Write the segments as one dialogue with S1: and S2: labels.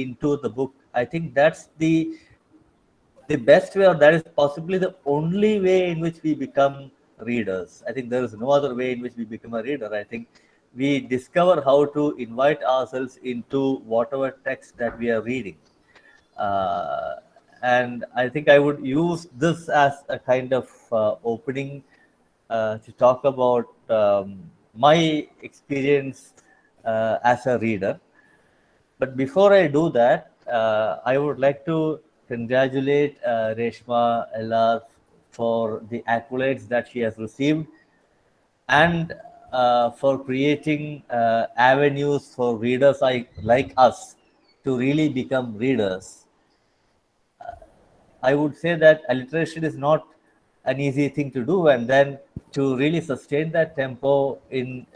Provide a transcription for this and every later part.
S1: into the book. I think that's the best way, or that is possibly the only way in which we become readers. I think there is no other way in which we become a reader. I think we discover how to invite ourselves into whatever text that we are reading. Uh, and I think I would use this as a kind of opening to talk about my experience as a reader. But before I do that, I would like to congratulate Reshma LR for the accolades that she has received, and for creating avenues for readers like us to really become readers. I would say that alliteration is not an easy thing to do, and then to really sustain that tempo in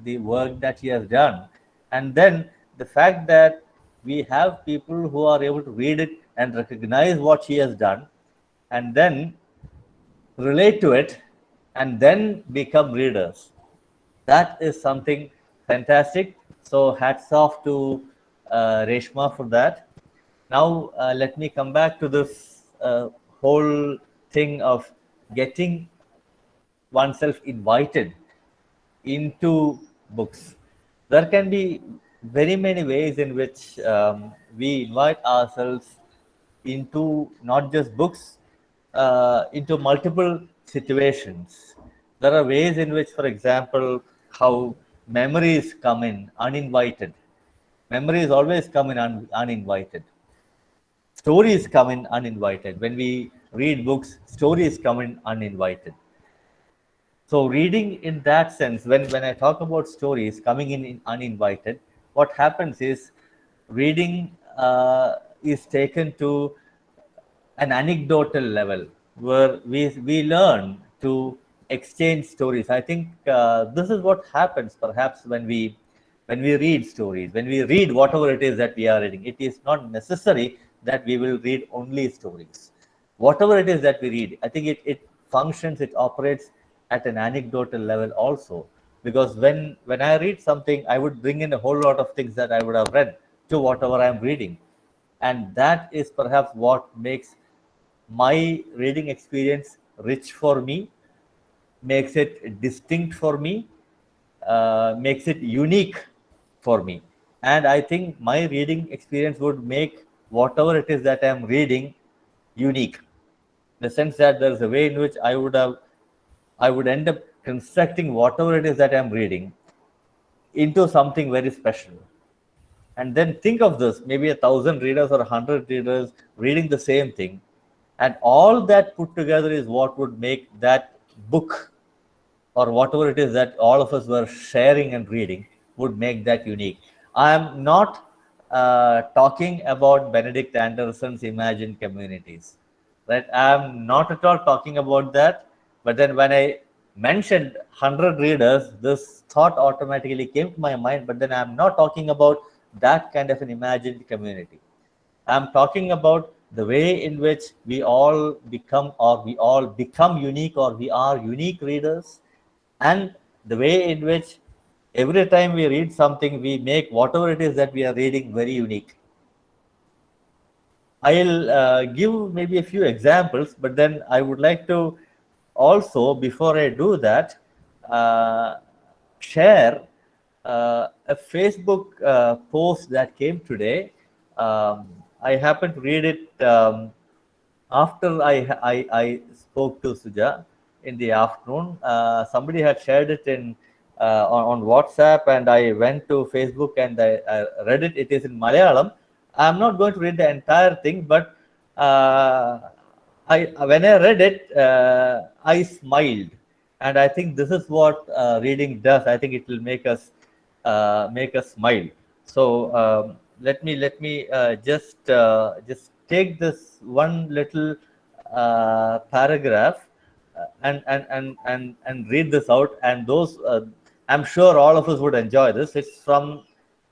S1: the work that he has done. And then the fact that we have people who are able to read it and recognize what she has done, and then relate to it, and then become readers. That is something fantastic. So hats off to Reshma for that. Now let me come back to this whole thing of getting oneself invited into books. There can be very many ways in which we invite ourselves into not just books, into multiple situations. There are ways in which, for example, how memories come in uninvited. Memories always come in uninvited. Stories come in uninvited. When we read books, stories come in uninvited. So reading in that sense, when I talk about stories coming in uninvited, what happens is reading is taken to an anecdotal level where we learn to exchange stories. I think this is what happens perhaps when we read stories, when we read whatever it is that we are reading. It is not necessary that we will read only stories. Whatever it is that we read, I think it functions, it operates at an anecdotal level also. Because when I read something, I would bring in a whole lot of things that I would have read to whatever I'm reading. And that is perhaps what makes my reading experience rich for me, makes it distinct for me, makes it unique for me. And I think my reading experience would make whatever it is that I'm reading unique. In the sense that there's a way in which I would end up constructing whatever it is that I'm reading into something very special. And then think of this, maybe 1,000 readers or 100 readers reading the same thing, and all that put together is what would make that book, or whatever it is that all of us were sharing and reading, would make that unique. I am not talking about Benedict Anderson's Imagined Communities, right? I am not at all talking about that. But then when I mentioned 100 readers, this thought automatically came to my mind. But then I am not talking about that kind of an imagined community. I'm talking about the way in which we all become, or we all become unique, or we are unique readers, and the way in which every time we read something, we make whatever it is that we are reading very unique. I'll give maybe a few examples, but then I would like to also, before I do that, uh, share a Facebook post that came today. I happened to read it after I spoke to Suja in the afternoon. Somebody had shared it on WhatsApp, and I went to Facebook and I read it. It is in Malayalam. I'm not going to read the entire thing, but when I read it, I smiled, and I think this is what reading does. I think it will make us smile. So let me just take this one little paragraph and read this out. And those I'm sure all of us would enjoy this. It's from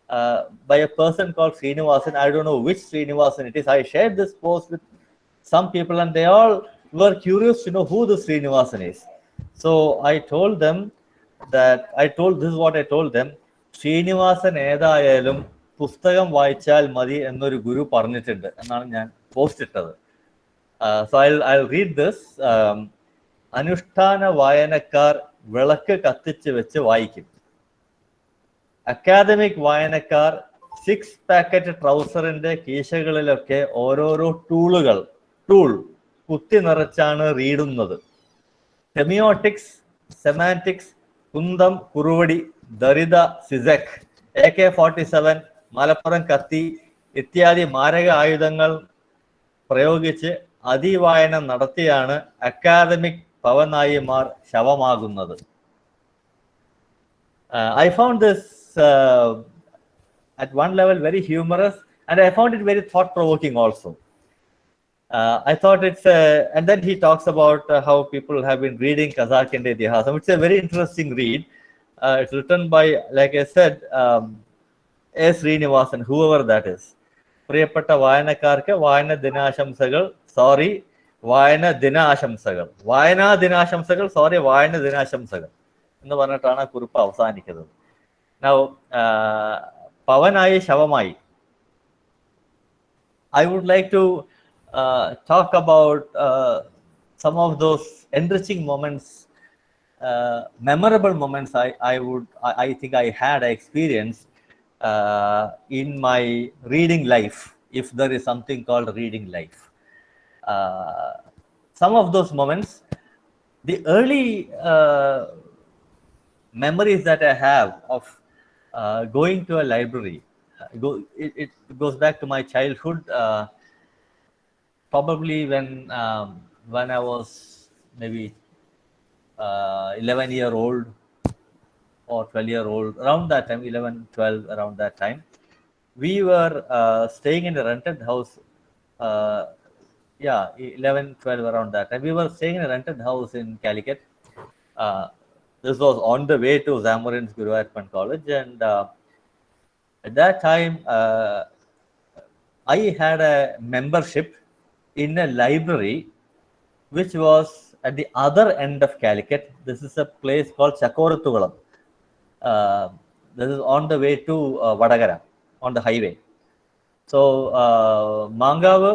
S1: by a person called Srinivasan. I don't know which Srinivasan it is. I shared this post with some people, and they all were curious to know who the Srinivasan is. So I told them this is what I told them. Srinivasan ഏതായാലും പുസ്തകം വായിച്ചാൽ മതി എന്നൊരു ഗുരു പറഞ്ഞിട്ടുണ്ട് എന്നാണ് ഞാൻ post ഇട്ടത്. So I'll read this. അനുഷ്ഠാന വായനക്കാർ വിളക്ക് കത്തിച്ച് വെച്ച് വായിക്കും. അക്കാദമിക് വായനക്കാർ 6 പാക്കറ്റ് ട്രൗസറിന്റെ കീശകളിലൊക്കെ ഓരോരോ ടൂൾ കുത്തി നിറച്ചാണ് റീഡുന്നത്. സെമിയോട്ടിക്സ്, സെമാൻറ്റിക്സ്, കുന്തം, കുറുവടി, ദരിത, സിസെക്, AK-47, മലപ്പുറം കത്തി ഇത്യാദി മാരക ആയുധങ്ങൾ പ്രയോഗിച്ച് അതിവായന നടത്തിയാണ് academic പവനായിമാർ ശവമാകുന്നത്. I found this at one level very humorous, and I found it very thought-provoking also. I thought it's and then he talks about how people have been reading Kazakh-Inde Itihasam. It's a very interesting read. It's written by, like I said, A. Srinivasan, whoever that is. പ്രിയപ്പെട്ട വായനക്കാർക്ക് വായന ദിനാശംസകൾ, sorry വായന ദിനാശംസകൾ, വായനാ ദിനാശംസകൾ, sorry വായന ദിനാശംസകൾ എന്ന് പറഞ്ഞിട്ടാണ് കുറിപ്പ് അവസാനിക്കുന്നത്. Now, Pavanayi ശവമായി. I would like to talk about some of those enriching moments, memorable moments I think I experienced in my reading life, if there is something called reading life. Some of those moments, the early memories that I have of going to a library, it goes back to my childhood. Probably when I was maybe 11-year-old or 12-year-old, around that time, 11, 12, around that time, we were staying in a rented house. 11, 12, around that time, we were staying in a rented house in Calicut. This was on the way to Zamorin's Guruvayurpan College, and at that time, I had a membership in a library which was at the other end of Calicut. This is a place called Chakorathugalam. This is on the way to Vadagara, on the highway. So Mangavu,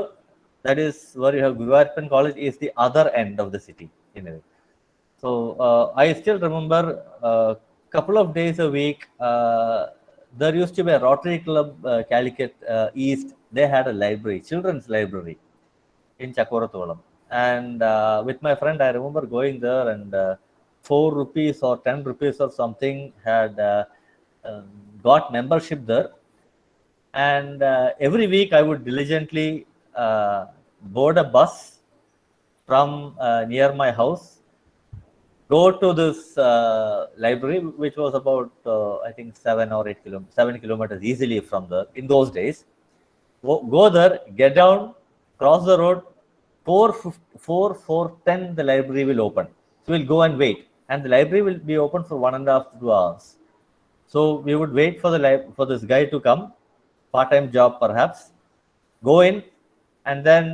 S1: that is where you have Guruvayurpan College, is the other end of the city in a way. So I still remember a couple of days a week, there used to be a Rotary Club, Calicut East. They had a library, children's library in Chakorathugalam. And with my friend, I remember going there, and 4 rupees or 10 rupees or something had got membership there. And every week I would diligently board a bus from near my house, go to this library, which was about I think 7 kilometers easily from there in those days. Go there, get down, cross the road, 4:10 the library will open. So we'll go and wait, and the library will be open for 1.5 to 2 hours. So we would wait for this guy to come, part-time job perhaps, go in, and then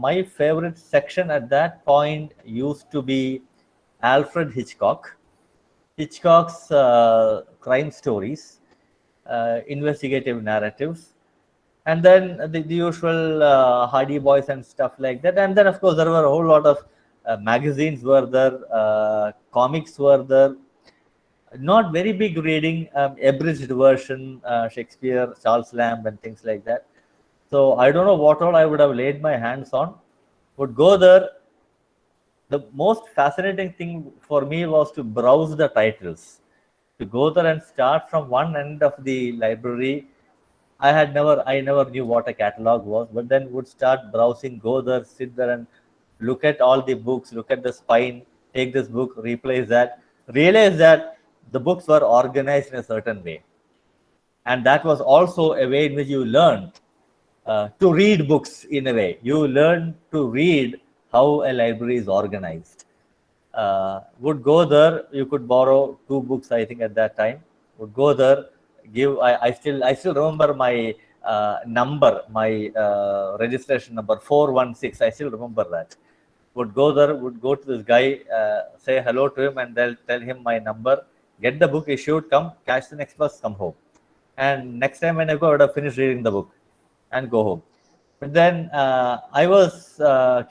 S1: my favorite section at that point used to be Alfred Hitchcock's crime stories, investigative narratives, and then the usual Hardy Boys and stuff like that. And then, of course, there were a whole lot of magazines were there, comics were there, not very big reading, abridged version, Shakespeare, Charles Lamb, and things like that. So I don't know what all I would have laid my hands on. Would go there. The most fascinating thing for me was to browse the titles, to go there and start from one end of the library. I never knew what a catalog was, but then would start browsing, go there, sit there and look at all the books, look at the spine, take this book, replace that, realize that the books were organized in a certain way. And that was also a way in which you learned to read books in a way. You learn to read how a library is organized. Would go there, you could borrow 2 books, I think, at that time. Would go there, give, I still remember my number, my registration number, 416. I still remember that. Would go there, would go to this guy, say hello to him, and they'll tell him my number, get the book issued, come, catch the next bus, come home. And next time when I go, I would have finished reading the book and go home. But then I was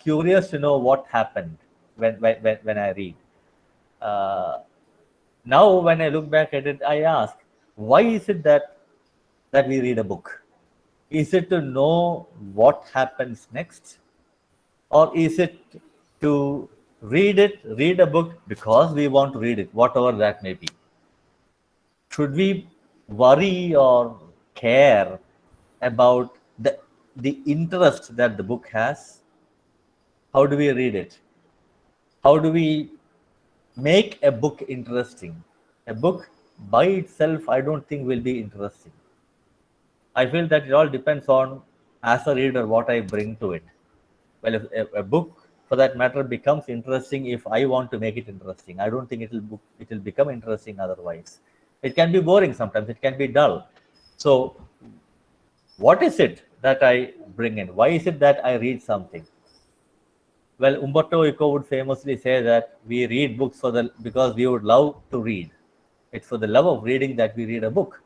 S1: curious to know what happened when I read. Uh, Now, when I look back at it, I ask, why is it that we read a book? Is it to know what happens next, or is it to read a book because we want to read it, whatever that may be? Should we worry or care about the interest that the book has? How do we read it? How do we make a book interesting? A book by itself, I don't think will be interesting. I feel that it all depends on, as a reader, what I bring to it. Well, if a book, for that matter, becomes interesting if I want to make it interesting, I don't think it will become interesting otherwise. It can be boring sometimes. It can be dull. So, what is it that I bring in? Why is it that I read something? Well, Umberto Eco would famously say that we read books because we would love to read. It's for the love of reading that we read a book.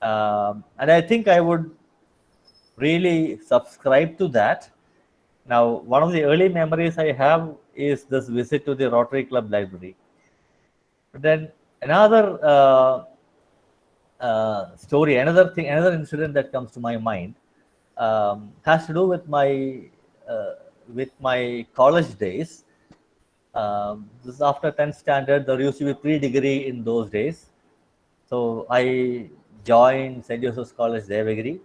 S1: And I think I would really subscribe to that. Now, one of the early memories I have is this visit to the Rotary Club library. But then another story, another incident that comes to my mind has to do uh, with my college days. This is after 10th standard. There used to be pre-degree in those days. So I joined St. Joseph's College, Devagiri.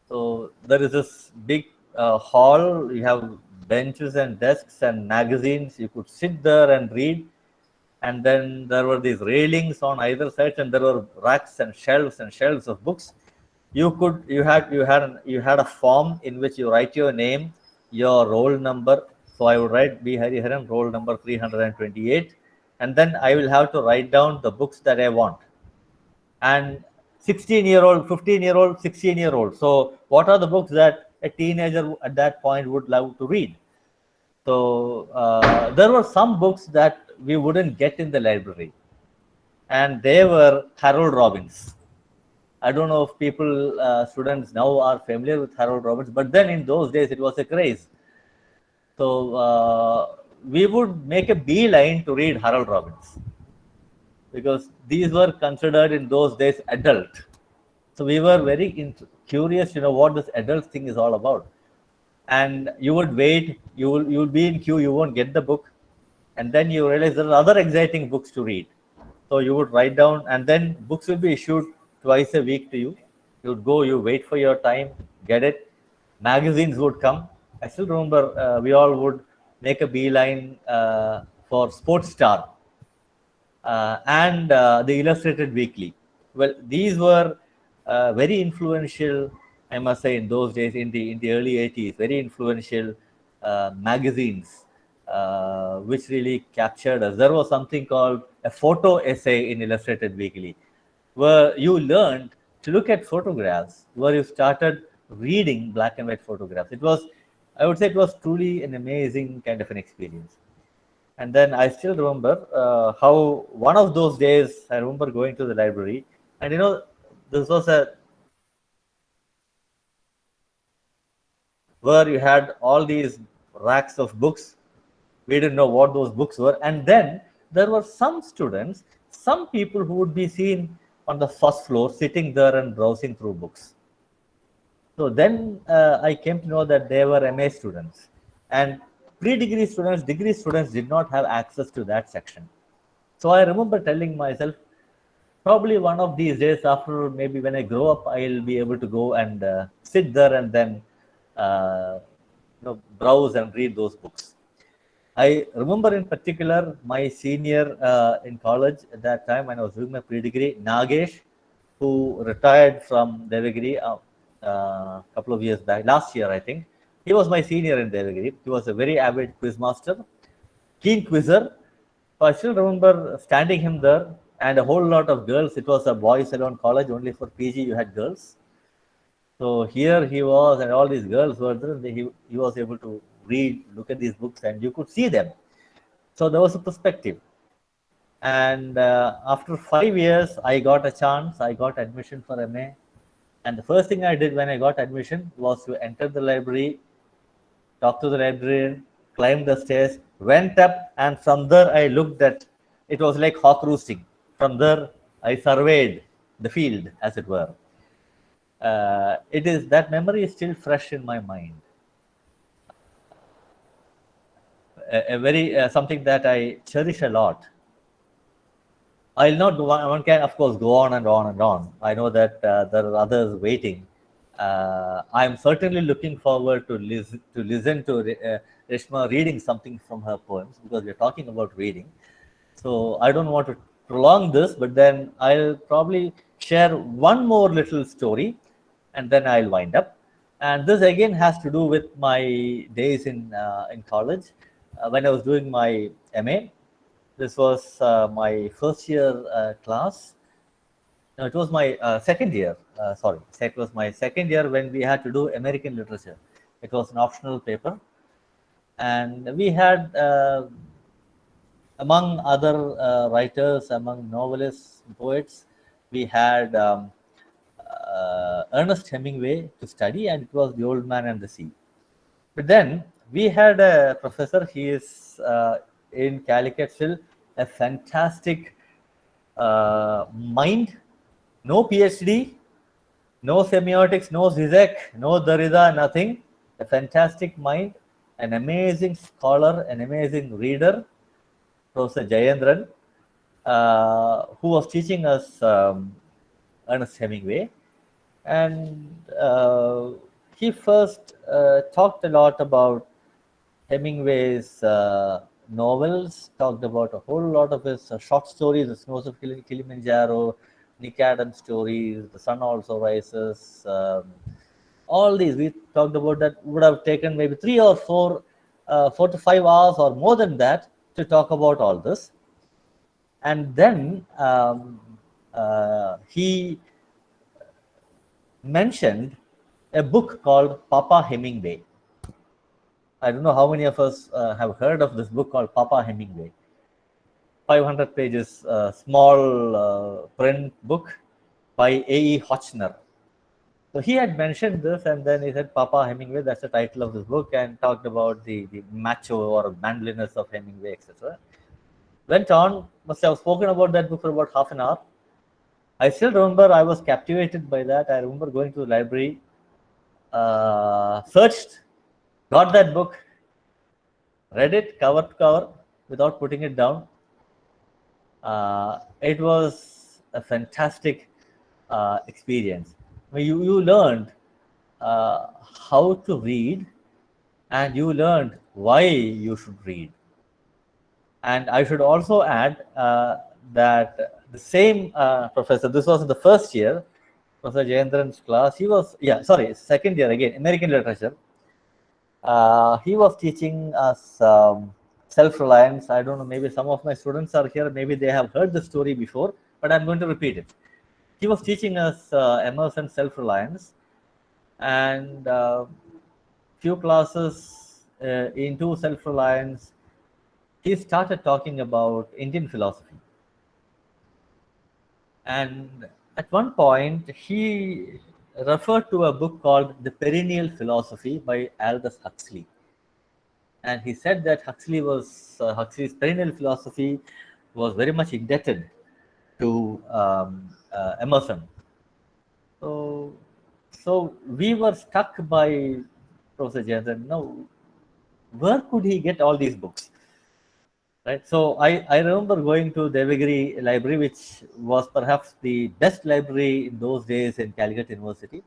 S1: So there is this big hall. You have benches and desks and magazines. You could sit there and read. And then there were these railings on either side, and there were racks and shelves of books. You had a form in which you write your name, your roll number. So I would write B Hariharan, roll number 328, and then I will have to write down the books that I want. And 16-year-old, 15-year-old, 16-year-old. So what are the books that a teenager at that point would love to read? So there were some books that we wouldn't get in the library, and they were Harold Robbins. I don't know if students now are familiar with Harold Robbins, but then in those days it was a craze. So we would make a beeline to read Harold Robbins because these were considered in those days adult. So we were very curious, what this adult thing is all about. And you would wait, you will be in queue, you won't get the book, and then you realize there are other exciting books to read. So you would write down, and then books will be issued twice a week to you. You would go, you wait for your time, get it. Magazines would come. I still remember we all would make a beeline for Sports Star and the Illustrated Weekly. Well, these were very influential, I must say, in those days, in the early 80s, very influential magazines, which really captured us. There was something called a photo essay in Illustrated Weekly, where you learned to look at photographs, where you started reading black and white photographs. I would say, it was truly an amazing kind of an experience. And then I still remember how one of those days I remember going to the library, and this was a where you had all these racks of books. We didn't know what those books were, and then there were some students, some people who would be seen on the first floor sitting there and browsing through books. So then I came to know that they were MA students, and pre-degree students, degree students did not have access to that section. So I remember telling myself, probably one of these days, after maybe when I grow up, I'll be able to go and sit there and then browse and read those books. I remember in particular my senior in college at that time when I was doing my pre-degree, Nagesh, who retired from Devagiri a couple of years back, last year I think. He was my senior in Devagiri. He was a very avid quiz master, keen quizzer. So I still remember standing him there and a whole lot of girls. It was a boys alone college, only for PG you had girls. So here he was, and all these girls were there. He was able to read, look at these books, and you could see them. So there was a perspective. And after 5 years, I got a chance. I got admission for MA. And the first thing I did when I got admission was to enter the library, talk to the librarian, climbed the stairs, went up, and from there I looked at. It was like hawk roosting. From there, I surveyed the field, as it were. It is that memory is still fresh in my mind. A very something that I cherish a lot. I'll not go on. One can, of course, go on and on and on. I know that there are others waiting. I'm certainly looking forward to listen to Reshma reading something from her poems, because we're talking about reading. So I don't want to prolong this, but then I'll probably share one more little story, and then I'll wind up. And this again has to do with my days in college when I was doing my MA. This was my first year class. No, it was my second year. Sorry, it was my second year when we had to do American literature. It was an optional paper, and we had, among other writers, among novelists, poets, we had Ernest Hemingway to study, and it was The Old Man and the Sea. But then we had a professor. He is in Calicut still, a fantastic mind, no PhD, no semiotics, no Zizek, no Derrida, nothing. A fantastic mind, an amazing scholar, an amazing reader, Professor Jayendran, who was teaching us Ernest Hemingway. And he first talked a lot about Hemingway's novels, talked about a whole lot of his short stories, The Snows of Kilimanjaro, Nick Adams stories, The Sun Also Rises, all these. We talked about that. Would have taken maybe 4 to 5 hours or more than that to talk about all this. And then he mentioned a book called Papa Hemingway. I don't know how many of us have heard of this book called Papa Hemingway. 500 pages, small print book by A.E. Hochner. So he had mentioned this, and then he said Papa Hemingway, that's the title of this book, and talked about the macho or manliness of Hemingway, etc. Went on, must have spoken about that book for about half an hour. I still remember I was captivated by that. I remember going to the library, searched, got that book, read it cover to cover without putting it down. It was a fantastic experience. You learned how to read, and you learned why you should read. And I should also add that the same professor, this was in the first year, Professor Jayendran's class, he was, second year again, American literature. He was teaching us self-reliance. I don't know, maybe some of my students are here, maybe they have heard the story before, but I'm going to repeat it. He was teaching us Emerson's self-reliance, and few classes into self-reliance, he started talking about Indian philosophy. And at one point, he referred to a book called The Perennial Philosophy by Aldous Huxley. And he said that Huxley's perennial philosophy was very much indebted to Emerson. So we were struck by Professor Jayendran. Now, where could he get all these books? Right. So I remember going to Devagiri Library, which was perhaps the best library in those days in Calicut University.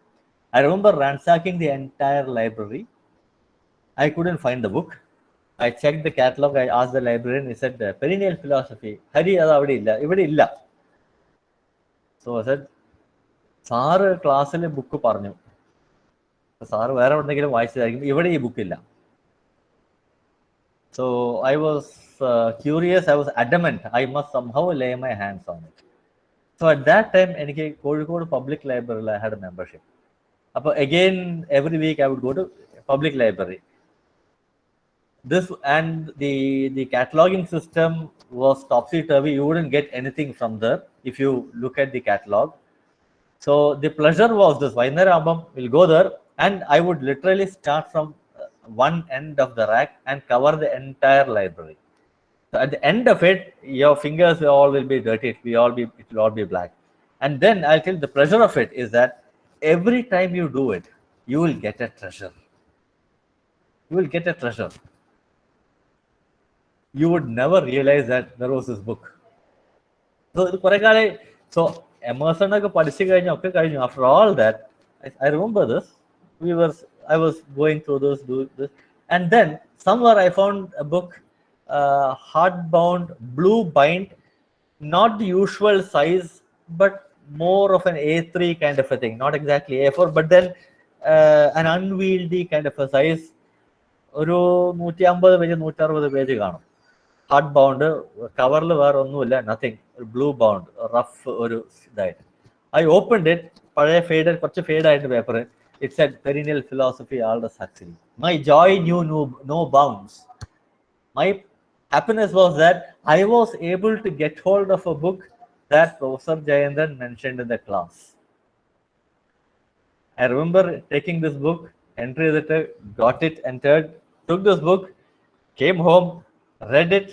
S1: I remember ransacking the entire library. I couldn't find the book. I checked the catalog. I asked the librarian. He said, "Perennial philosophy. Hari ivide illa." So I said, "Sara classile book parnu." Sara vera evidennekilum vaayichathaayirikkum. Ivide ee book illa. So I was curious. I was adamant. I must somehow lay my hands on it. So at that time, enike Kozhikode Public Library, I had a membership. Again, every week I would go to public library. this and the cataloging system was topsy-turvy. You wouldn't get anything from there if you look at the catalog. So the pleasure was this. Vainarambam will go there, and I would literally start from one end of the rack and cover the entire library. So at the end of it, your fingers all will be dirty. It will all be black. And then I'll tell you the pleasure of it is that every time you do it, you will get a treasure. You will get a treasure. You would never realize that there was this book. So Emerson after all that, I remember this. I was going through this, and then somewhere I found a book, hardbound, blue bind, not the usual size, but more of an A3 kind of a thing, not exactly A4, but then an unwieldy kind of a size. ഒരു 150 page 160 page കാണും. Hard bound, കവറിൽ വേറെ ഒന്നുമില്ല, nothing, ഒരു blue bound, rough ഒരു ഇതായിട്ട്. I opened it, പഴയ fade, കുറച്ച് ഫെയ്ഡ് ആയിട്ട് paper. It's a perennial philosophy Aldous Huxley. My joy knew no bounds. My happiness was that I was able to get hold of a book that Professor Jayendran mentioned in the class. I remember taking this book, entry editor, got it entered, took this book, came home, read it.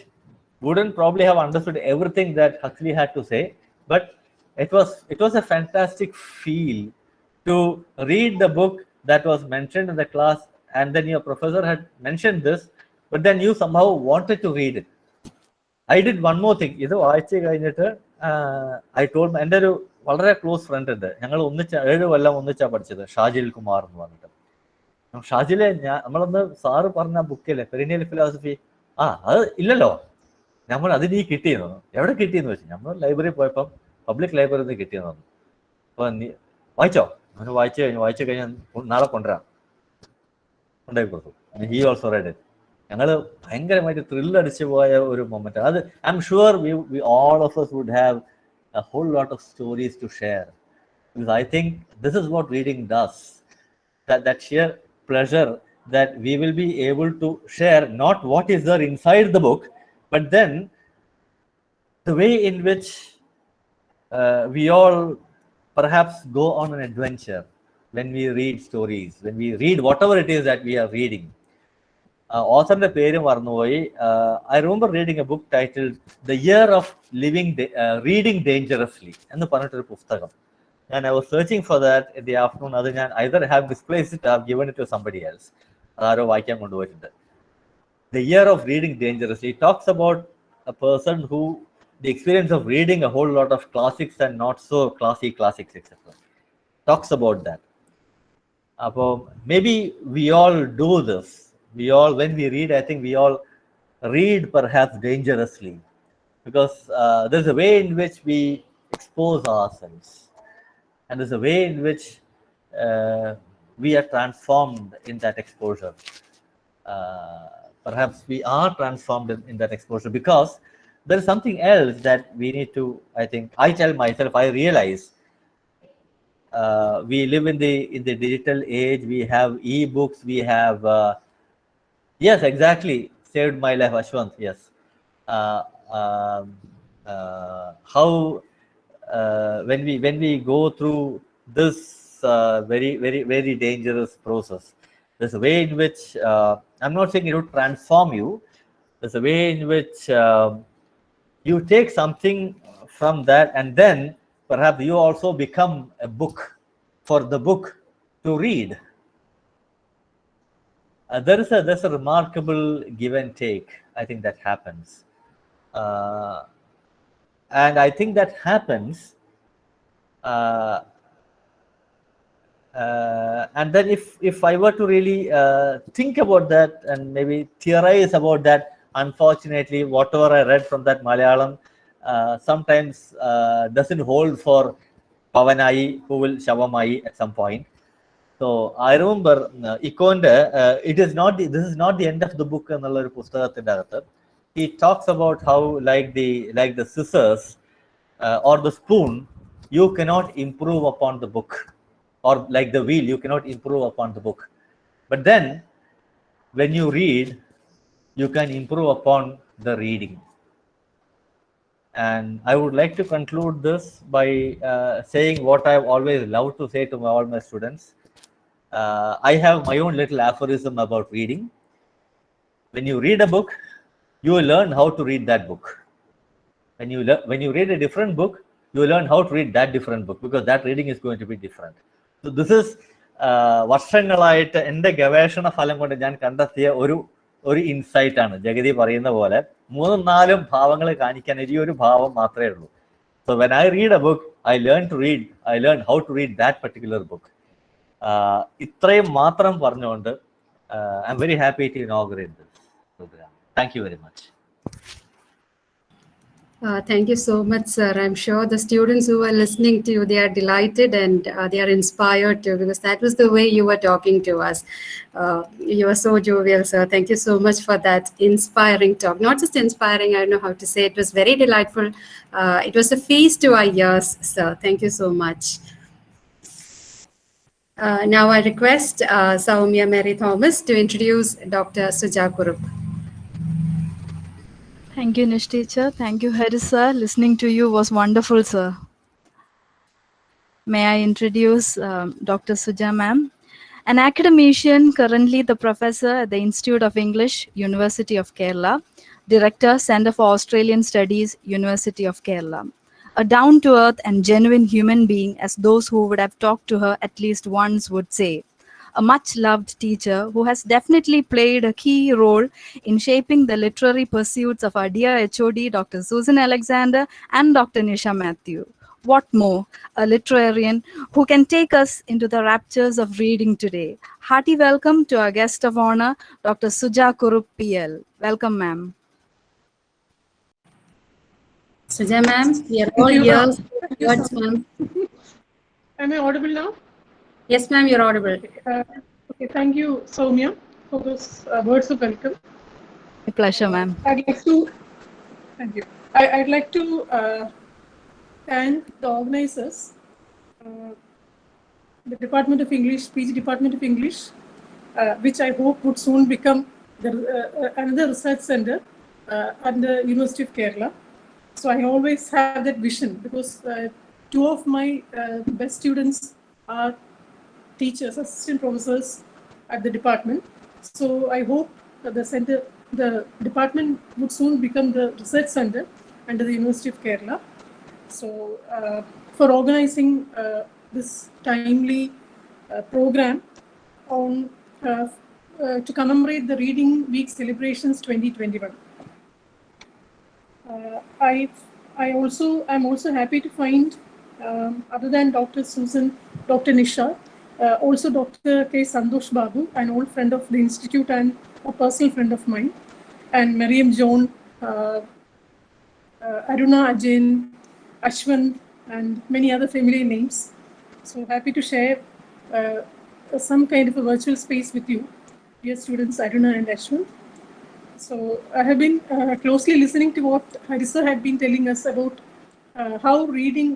S1: Wouldn't probably have understood everything that Huxley had to say, but it was a fantastic feel to read the book that was mentioned in the class, and then your professor had mentioned this, but then you somehow wanted to read it. I did one more thing. ഇത് വായിച്ചു കഴിഞ്ഞിട്ട് I told my എൻ്റെ ഒരു വളരെ close friend ഉണ്ട്. ഞങ്ങൾ 7 കൊല്ലം ഒന്നിച്ചാ പഠിച്ചത്, ഷാജിൽ കുമാർ എന്ന് പറഞ്ഞിട്ട്. ഷാജിലെ നമ്മളൊന്ന് സാറ് പറഞ്ഞ ബുക്കില്ലേ പെരിനിയൽ ഫിലോസഫി, അത് ഇല്ലല്ലോ, നമ്മൾ അത് നീ കിട്ടിയെന്നു. എവിടെ കിട്ടിയെന്ന് വെച്ചു. നമ്മൾ ലൈബ്രറി പോയപ്പം പബ്ലിക് ലൈബ്രറിയിൽ നിന്ന് കിട്ടിയെന്ന് പറഞ്ഞു. അപ്പൊ നീ വായിച്ചോ? അങ്ങനെ വായിച്ചു കഴിഞ്ഞാൽ നാളെ കൊണ്ടുവരാം, കൊണ്ടുപോയി കൊടുത്തു. He also red it. ഞങ്ങള് ഭയങ്കരമായിട്ട് ത്രില്ലടിച്ചു പോയ ഒരു മൊമെന്റ് അത്. I am sure we all of us would have a whole lot of stories to share, because I think this is what reading does. That sheer pleasure that we will be able to share not what is there inside the book, but then the way in which we all perhaps go on an adventure when we read stories, when we read whatever it is that we are reading. Author പേര് മറന്നുപോയി. I remember reading a book titled The Year of Reading Dangerously എന്ന് പറഞ്ഞിട്ടൊരു പുസ്തകം. And I was searching for that in the afternoon. അത് ഞാൻ either have misplaced it or have given it to somebody else. അതാരോ വായിക്കാൻ കൊണ്ടുപോയിട്ടുണ്ട്. The Year of Reading Dangerously. It talks about a person who, the experience of reading a whole lot of classics and not so classy classics, etc. Talks about that. Maybe we all do this. When we read, I think we all read perhaps dangerously, because there's a way in which we expose ourselves, and there's a way in which we are transformed in that exposure. Perhaps we are transformed in that exposure because there is something else that we need to, I think, I tell myself, I realize we live in the digital age. We have e-books, we have yes, exactly, saved my life, Ashwant. Yes. How when we go through this very very very dangerous process, there's a way in which I'm not saying it would transform you. There's a way in which you take something from that, and then perhaps you also become a book for the book to read. There's a remarkable give and take, I think, that happens, and I think that happens, and then if I were to really think about that and maybe theorize about that, unfortunately, whatever I read from that Malayalam sometimes doesn't hold for Pavanai, who will Shavamai at some point. So I remember Ikonde, this is not the end of the book. He talks about how like the scissors or the spoon, you cannot improve upon the book, or like the wheel, you cannot improve upon the book. But then when you read, you can improve upon the reading. And I would like to conclude this by saying what I've always loved to say to all my students. I have my own little aphorism about reading. When you read a book, you will learn how to read that book. When you read a different book, you will learn how to read that different book, because that reading is going to be different. So this is വർഷങ്ങളായിട്ട് എൻ്റെ ഗവേഷണ ഫലം കൊണ്ട് ഞാൻ കണ്ടെത്തിയ ഒരു insight ആണ്. ജഗതി പറയുന്ന പോലെ 3-4 ഭാവങ്ങൾ കാണിക്കാൻ ഈ ഒരു ഭാവം മാത്രമേ ഉള്ളൂ. So when I read a book, I learn how to read that particular book. ഇത്രയും മാത്രം പറഞ്ഞുകൊണ്ട് I'm very happy to inaugurate this program. Thank you very much.
S2: Thank you so much, sir. I'm sure the students who are listening to you, they are delighted and they are inspired too, because that was the way you were talking to us. You are so jovial, sir. Thank you so much for that inspiring talk. Not just inspiring, I don't know how to say it. It was very delightful. It was a feast to our ears, sir. Thank you so much. Now I request Saumya Mary Thomas to introduce Dr. Suja Kurup.
S3: Thank you, Nish teacher. Thank you, Hari sir. Listening to you was wonderful, sir. May I introduce Dr. Suja ma'am, an academician, currently the professor at the Institute of English, University of Kerala, Director, Center for Australian Studies, University of Kerala. A down-to-earth and genuine human being, as those who would have talked to her at least once would say. A much-loved teacher who has definitely played a key role in shaping the literary pursuits of our dear HOD, Dr. Susan Alexander and Dr. Nisha Matthew. What more, a literarian who can take us into the raptures of reading today. Hearty welcome to our guest of honor, Dr. Suja Kurup PL. Welcome, ma'am.
S2: Suja ma'am, we are all ears. Words, ma'am.
S4: Am I audible now?
S2: Yes, ma'am, you're audible.
S4: Okay, thank you, Soumya, for those words of welcome.
S3: My pleasure, ma'am.
S4: Thank you. I'd like to thank the organizers, the Department of English, PG Department of English, which I hope would soon become another research center at the University of Kerala. So I always have that vision, because 2 of my best students are teachers, assistant professors at the department. So I hope that the department would soon become the research center under the University of Kerala. So for organizing this timely program on to commemorate the Reading Week celebrations 2021. I'm also happy to find, other than Dr. Susan, Dr. Nisha, also Dr. K. Santosh Babu, an old friend of the Institute and a personal friend of mine, and Mariam Joan, Aruna Ajin, Ashwin, and many other familiar names. So happy to share some kind of a virtual space with you, dear students Aruna and Ashwin. So I have been closely listening to what Harisa had been telling us about how he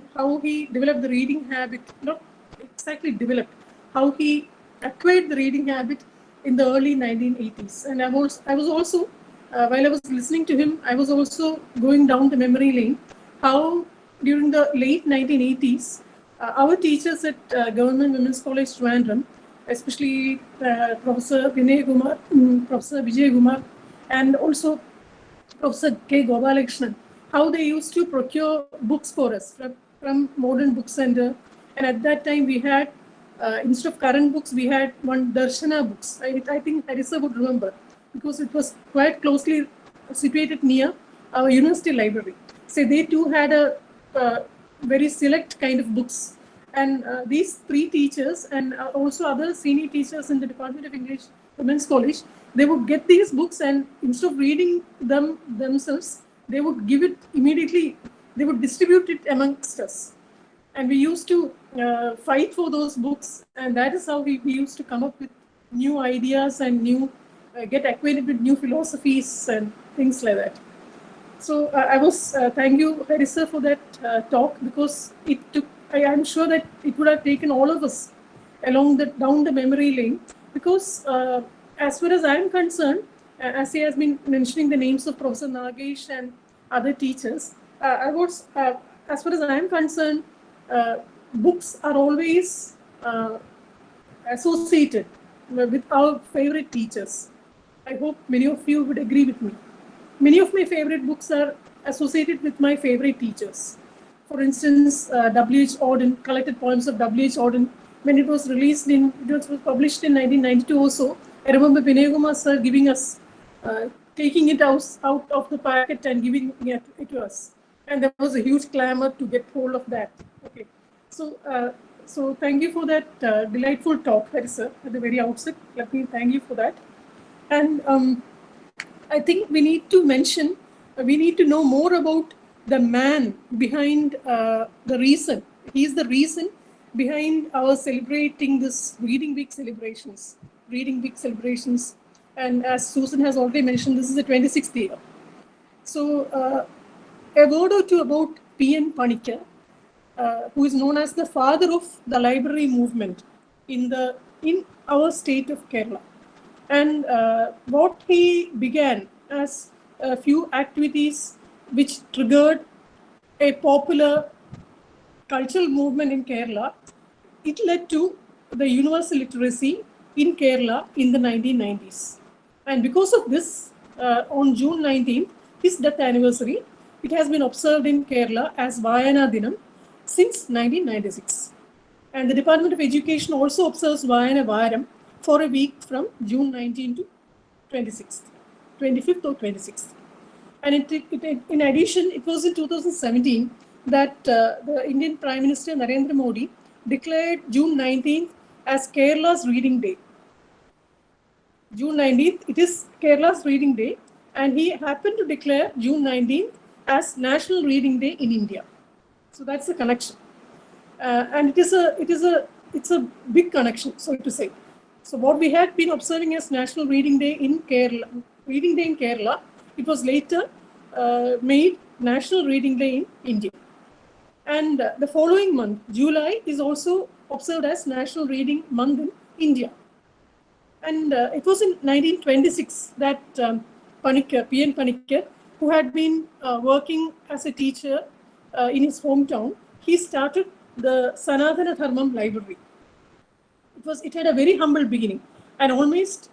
S4: developed the reading habit, not exactly developed, how he acquired the reading habit in the early 1980s. And I was also, while I was listening to him, I was also going down the memory lane, how during the late 1980s, our teachers at Government Women's College, Trivandrum, especially Professor Vinay Kumar, Professor Vijay Kumar, and also Professor K. Gopalakrishnan, how they used to procure books for us from Modern Book Center. And at that time we had, instead of current books, we had one Darshana books. I think Harisa would remember, because it was quite closely situated near our university library. So they too had a very select kind of books. And these 3 teachers and also other senior teachers in the Department of English Women's College, they would get these books, and instead of reading them themselves, they would give it immediately, they would distribute it amongst us. And we used to fight for those books, and that is how we used to come up with new ideas and get acquainted with new philosophies and things like that. So I was, thank you, Harisa, for that talk, because it took, I'm sure that it would have taken all of us down the memory lane, because as far as I'm concerned, as he has been mentioning the names of Professor Nagesh and other teachers, I was, as far as I am concerned, books are always associated with our favorite teachers. I hope many of you would agree with me. Many of my favorite books are associated with my favorite teachers. For instance, W.H. Auden, Collected Poems of W.H. Auden, when it was released it was published in 1992 also, I remember Vinay Kumar sir giving us, taking it out of the packet and giving it to us. And there was a huge clamor to get hold of that. Okay. So thank you for that delightful talk, sir, at the very outset. Let me thank you for that. And I think we need to mention, we need to know more about the man behind the reason. He is the reason behind our celebrating this Reading Week celebrations. Reading Week celebrations. And as Susan has already mentioned, this is the 26th year. So a word or two about P.N. Panikkar, who is known as the father of the library movement in our state of Kerala. And what he began as a few activities which triggered a popular cultural movement in Kerala, it led to the universal literacy in Kerala in the 1990s. And because of this, on June 19th, his death anniversary, it has been observed in Kerala as Vayana Dinam since 1996. And the Department of Education also observes Vayana Varam for a week from June 19 to 25th or 26th. And in addition, it was in 2017 that the Indian Prime Minister Narendra Modi declared June 19th as Kerala's Reading Day. June 19th, it is Kerala's Reading Day, and he happened to declare June 19th as National Reading Day in India. So that's the connection, and it's a big connection, so to say. So what we had been observing as National Reading Day in Kerala, it was later made National Reading Day in India. And the following month, July, is also observed as National Reading Month in India. And it was in 1926 that P.N. Panikkar, who had been working as a teacher in his hometown, he started the Sanatana Dharmam Library. It had a very humble beginning, and almost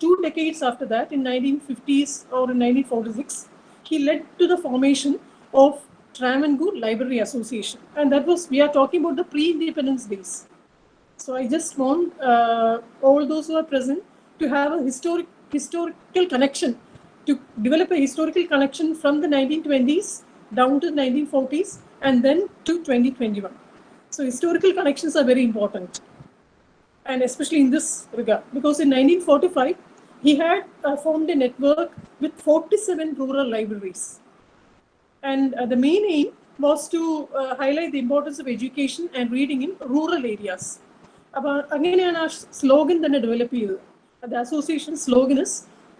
S4: 2 decades after that, in 1950s or in 1946, he led to the formation of Travancore Library Association, and we are talking about the pre-independence days. So I just want all those who are present to have a historical connection, to develop a historical connection from the 1920s down to the 1940s and then to 2021. So historical connections are very important. And especially in this regard, because in 1945, he had formed a network with 47 rural libraries. And the main aim was to highlight the importance of education and reading in rural areas. Again, our slogan then developed. The association slogan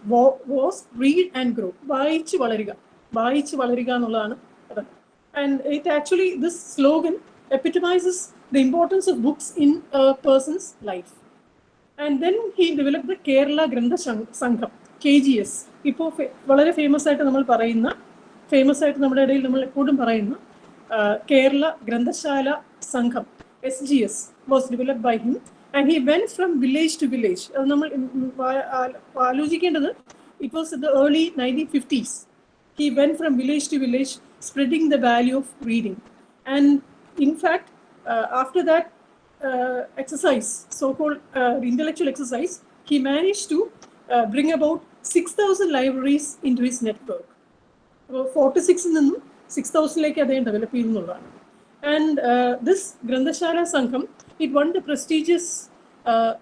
S4: was read and grow. Vaichu valariga. Vaichu valariga nullana. And it actually, this slogan epitomizes the importance of books in a person's life. And then he developed the Kerala Grantha Sangham, KGS. Now, very famous Kerala Grantha Sangham, SGS, was developed by him. And he went from village to village. It was in the early 1950s. He went from village to village, spreading the value of reading. And in fact, after that exercise, so-called intellectual exercise, he managed to bring about 6,000 libraries into his network. 46 in 6,000 like they developed. And this Grantha Sangham, it won the prestigious award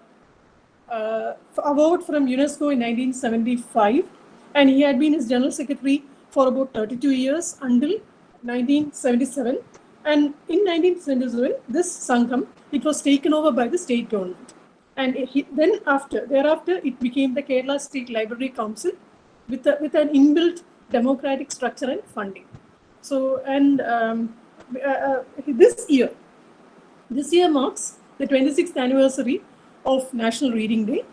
S4: from UNESCO in 1975, and he had been his general secretary for about 32 years until 1977. And in 1977, this Sangham, it was taken over by the state government. And thereafter, it became the Kerala State Library Council with an inbuilt democratic structure and funding. So, and this year marks the 26th anniversary of National Reading Day.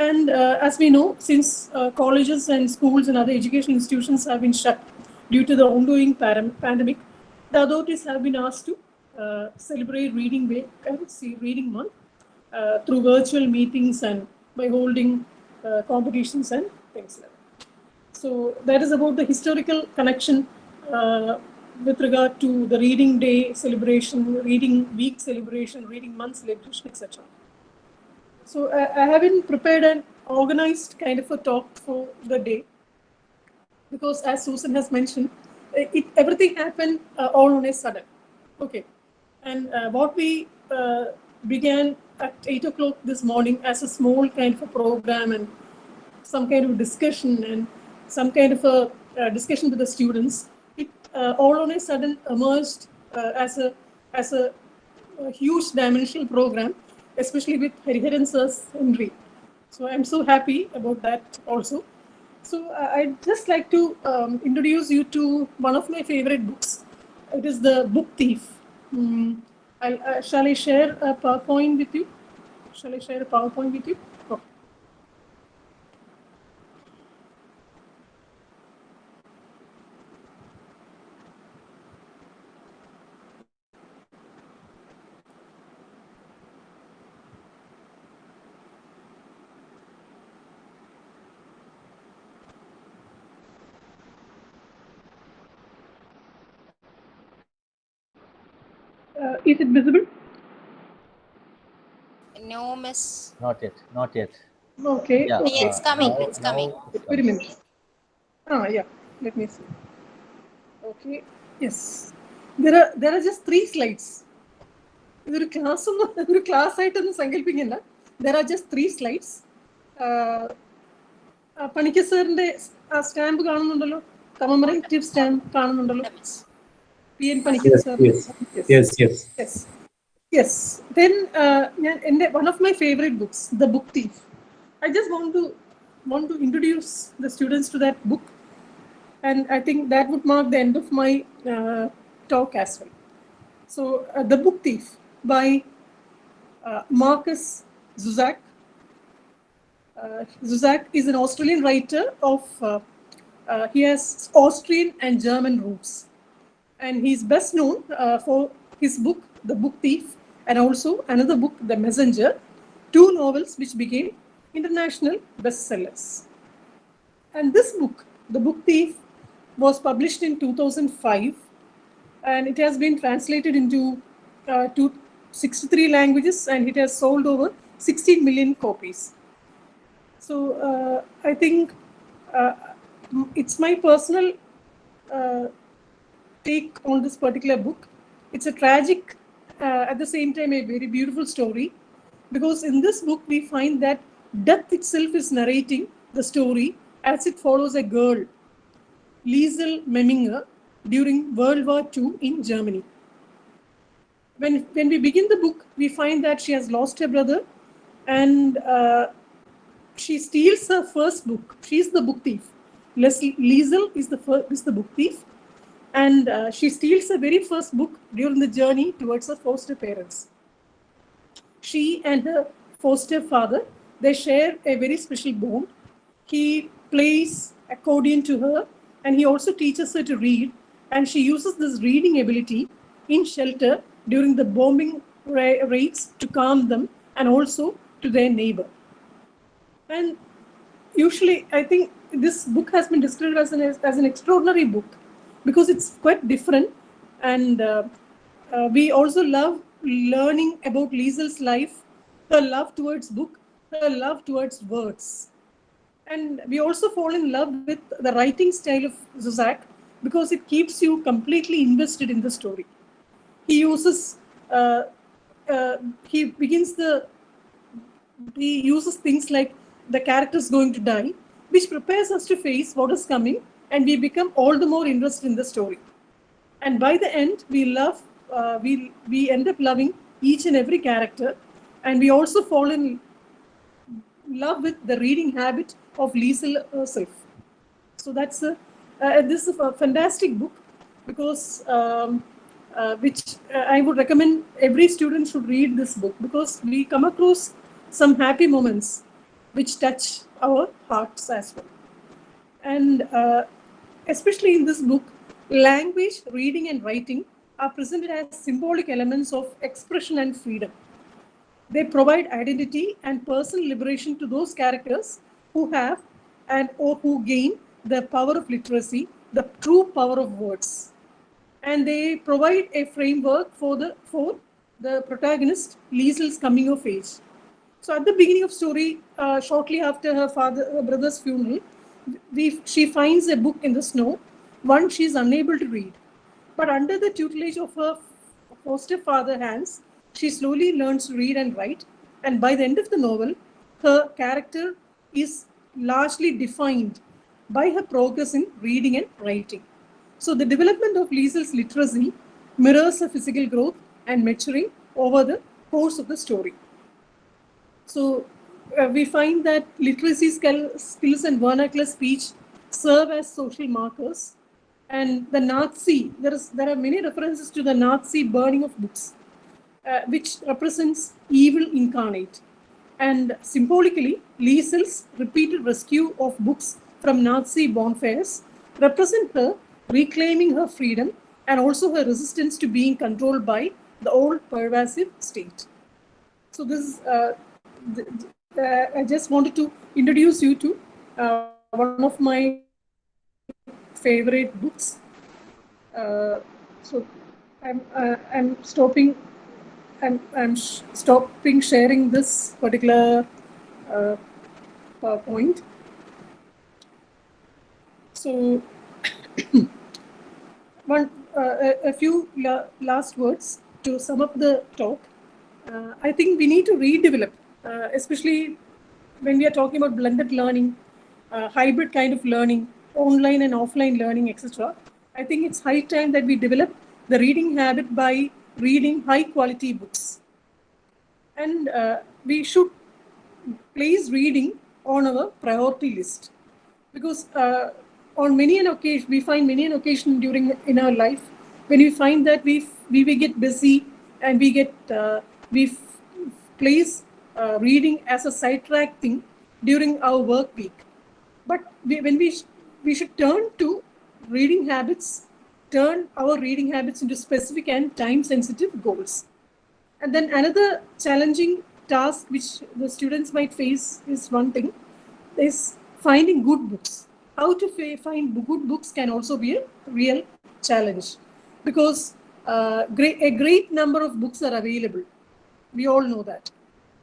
S4: And as we know, since colleges and schools and other education institutions have been shut due to the ongoing pandemic, the authorities have been asked to celebrate Reading Day, Reading Month, through virtual meetings and by holding competitions and things like that. So that is about the historical connection with regard to the Reading Day celebration, Reading Week celebration, Reading Month celebration, etc. So I haven't prepared an organized kind of a talk for the day because, as Susan has mentioned, everything happened all on a sudden. Okay, and what we began at 8 o'clock this morning as a small kind of a program and some kind of discussion and some kind of a discussion with the students, it all on a sudden emerged as a huge dimensional program, especially with Hariharan sir's entry. So I'm so happy about that also. So I'd just like to introduce you to one of my favorite books. It is The Book Thief. Shall I share a PowerPoint with you? Shall I share a PowerPoint with you? Okay. Is it visible?
S5: No, miss.
S1: Not yet. Not yet.
S4: Okay.
S1: Yeah.
S4: Okay.
S5: It's coming. It's coming.
S4: Wait a minute. Yeah. Let me see. Okay. Yes. There are just 3 slides. ഇതൊരു class ആയിട്ടൊന്നും സങ്കല്പിക്കണ്ട. There are just 3 slides. Panicker സാറിന്റെ stamp കാണുന്നുണ്ടല്ലോ, commemorative stamp കാണുന്നുണ്ടല്ലോ. PN Panikkar sir. Yes. Then one of my favorite books, The Book Thief. I just want to introduce the students to that book, and I think that would mark the end of my talk as well. So, The Book Thief by Marcus Zusak. Zusak is an Australian writer he has Austrian and German roots. And he's best known for his book, The Book Thief, and also another book, The Messenger, 2 novels which became international bestsellers. And this book, The Book Thief, was published in 2005, and it has been translated into 63 languages, and it has sold over 16 million copies. So I think it's my personal take on this particular book. It's a tragic, at the same time a very beautiful story, because in this book we find that death itself is narrating the story as it follows a girl, Liesel Memminger, during World War II in Germany. When we begin the book, we find that she has lost her brother, and she steals her first book. She's the book thief. Liesel is the book thief. And she steals her very first book during the journey towards her foster parents. She and her foster father, they share a very special bond. He plays accordion to her, and he also teaches her to read. And she uses this reading ability in shelter during the bombing raids to calm them, and also to their neighbor. And usually, I think this book has been described as an extraordinary book, because it's quite different, and we also love learning about Liesel's life, her love towards book, her love towards words. And we also fall in love with the writing style of Zusak, because it keeps you completely invested in the story. He uses things like the character is going to die, which prepares us to face what is coming, and we become all the more interested in the story. And by the end, we end up loving each and every character, and we also fall in love with the reading habit of Liesel herself. So this is a fantastic book, because which I would recommend every student should read this book, because we come across some happy moments which touch our hearts as well. And especially in this book, language, reading, and writing are presented as symbolic elements of expression and freedom. They provide identity and personal liberation to those characters who have and or who gain the power of literacy, the true power of words. And they provide a framework for the protagonist, Liesel's coming of age. So at the beginning of story, shortly after her brother's funeral, she finds a book in the snow, one she is unable to read. But under the tutelage of her foster father Hans, she slowly learns to read and write. And by the end of the novel, her character is largely defined by her progress in reading and writing. So the development of Liesel's literacy mirrors her physical growth and maturing over the course of the story. So we find that literacy skills and vernacular speech serve as social markers. And the Nazi, there are many references to the Nazi burning of books, which represents evil incarnate. And symbolically, Liesel's repeated rescue of books from Nazi bonfires represent her reclaiming her freedom and also her resistance to being controlled by the old pervasive state. So this is, I just wanted to introduce you to one of my favorite books. So I'm stopping sharing this particular PowerPoint. So a few last words to sum up the talk. I think we need to redevelop, especially when we are talking about blended learning, hybrid kind of learning, online and offline learning, etc. I think it's high time that we develop the reading habit by reading high quality books. And we should place reading on our priority list, because on many an occasion, we find many an occasion in our life when we find that we get busy and we place reading as a sidetrack thing during our work week. But when we should turn to reading habits, turn our reading habits into specific and time-sensitive goals. And then another challenging task which the students might face is one thing, is finding good books. How to find good books can also be a real challenge, because a great number of books are available. We all know that.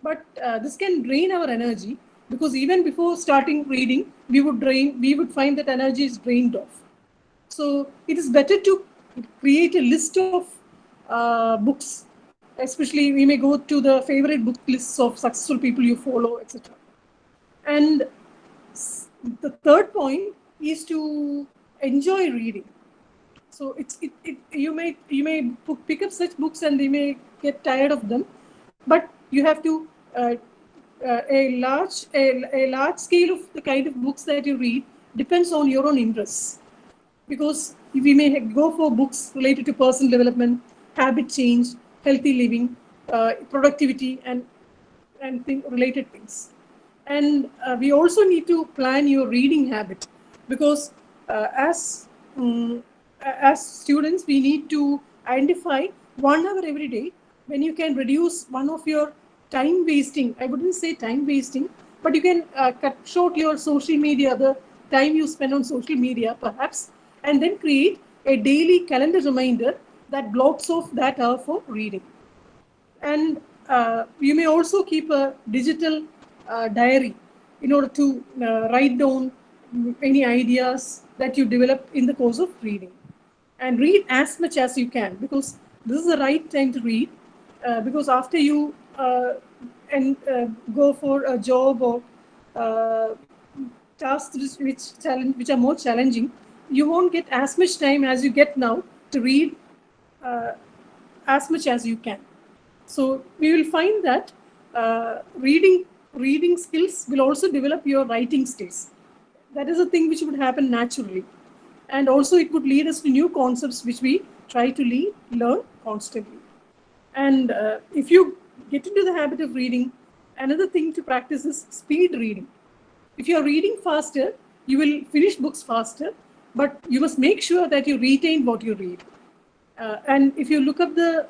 S4: But this can drain our energy, because even before starting reading, we would find that energy is drained off. So it is better to create a list of books. Especially, we may go to the favorite book lists of successful people you follow, etc. And the third point is to enjoy reading. So you may pick up such books and they may get tired of them, but you have to a large scale of the kind of books that you read depends on your own interests, because we may go for books related to personal development, habit change, healthy living, productivity, and related things. And we also need to plan your reading habit, because as students, we need to identify 1 hour every day when you can reduce one of your time wasting. I wouldn't say time wasting, but you can cut short your social media, the time you spend on social media perhaps, and then create a daily calendar reminder that blocks off that hour for reading. And you may also keep a digital diary in order to write down any ideas that you develop in the course of reading. And read as much as you can, because this is the right time to read, because after you go for a job or tasks which are more challenging, you won't get as much time as you get now to read as much as you can. So we will find that reading skills will also develop your writing skills. That is a thing which would happen naturally. And also it would lead us to new concepts which we try to learn constantly. And if you get into the habit of reading another thing to practice is speed reading. If you are reading faster, you will finish books faster, but you must make sure that you retain what you read. And if you look up the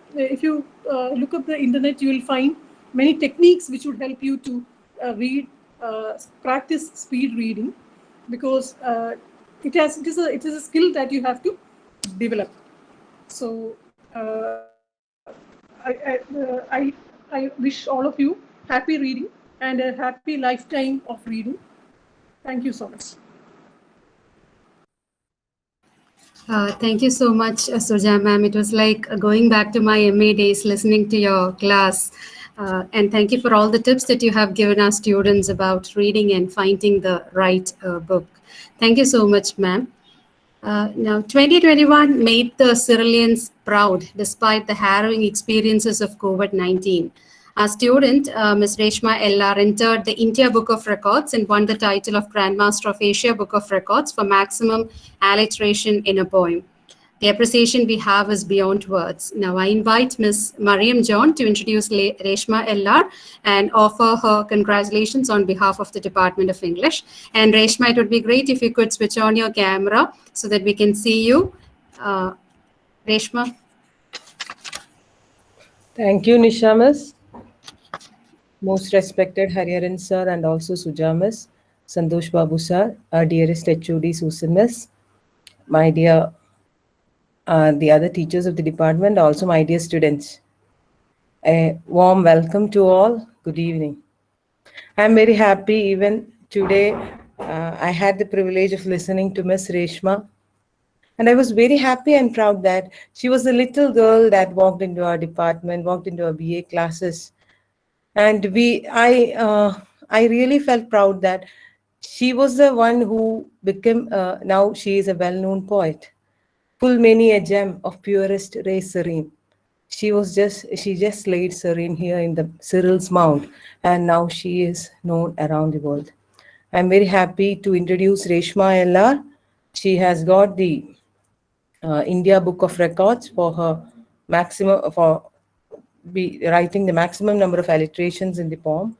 S4: internet, you will find many techniques which would help you to practice speed reading, because it is a skill that you have to develop. So I wish all of you happy reading and a happy lifetime of reading. Thank you so much.
S2: Thank you so much, Suja ma'am. It was like going back to my MA days, listening to your class. And thank you for all the tips that you have given our students about reading and finding the right book. Thank you so much, ma'am. Now, 2021 made the Cyrillians proud despite the harrowing experiences of COVID-19. Our student, Ms. Reshma LR, entered the India Book of Records and won the title of Grandmaster of Asia Book of Records for maximum alliteration in a poem. The appreciation we have is beyond words. Now, I invite Ms. Mariam John to introduce Reshma LR and offer her congratulations on behalf of the Department of English. And Reshma, it would be great if you could switch on your camera so that we can see you. Reshma.
S6: Thank you, Nisha Miss. Most respected Hariharan sir and also Suja Miss, Santosh Babu sir, our dearest HOD Susan Miss, my dear the other teachers of the department, also my dear students. A warm welcome to all. Good evening. I'm very happy even today. I had the privilege of listening to Miss Reshma. And I was very happy and proud that she was the little girl that walked into our department, walked into our BA classes. And I really felt proud that she was the one who became, now she is a well-known poet. Full many a gem of purest ray serene. She just laid serene here in the Cyril's Mount, and now she is known around the world. I'm very happy to introduce Reshma LR. She has got the India Book of Records for her writing the maximum number of alliterations in the poem,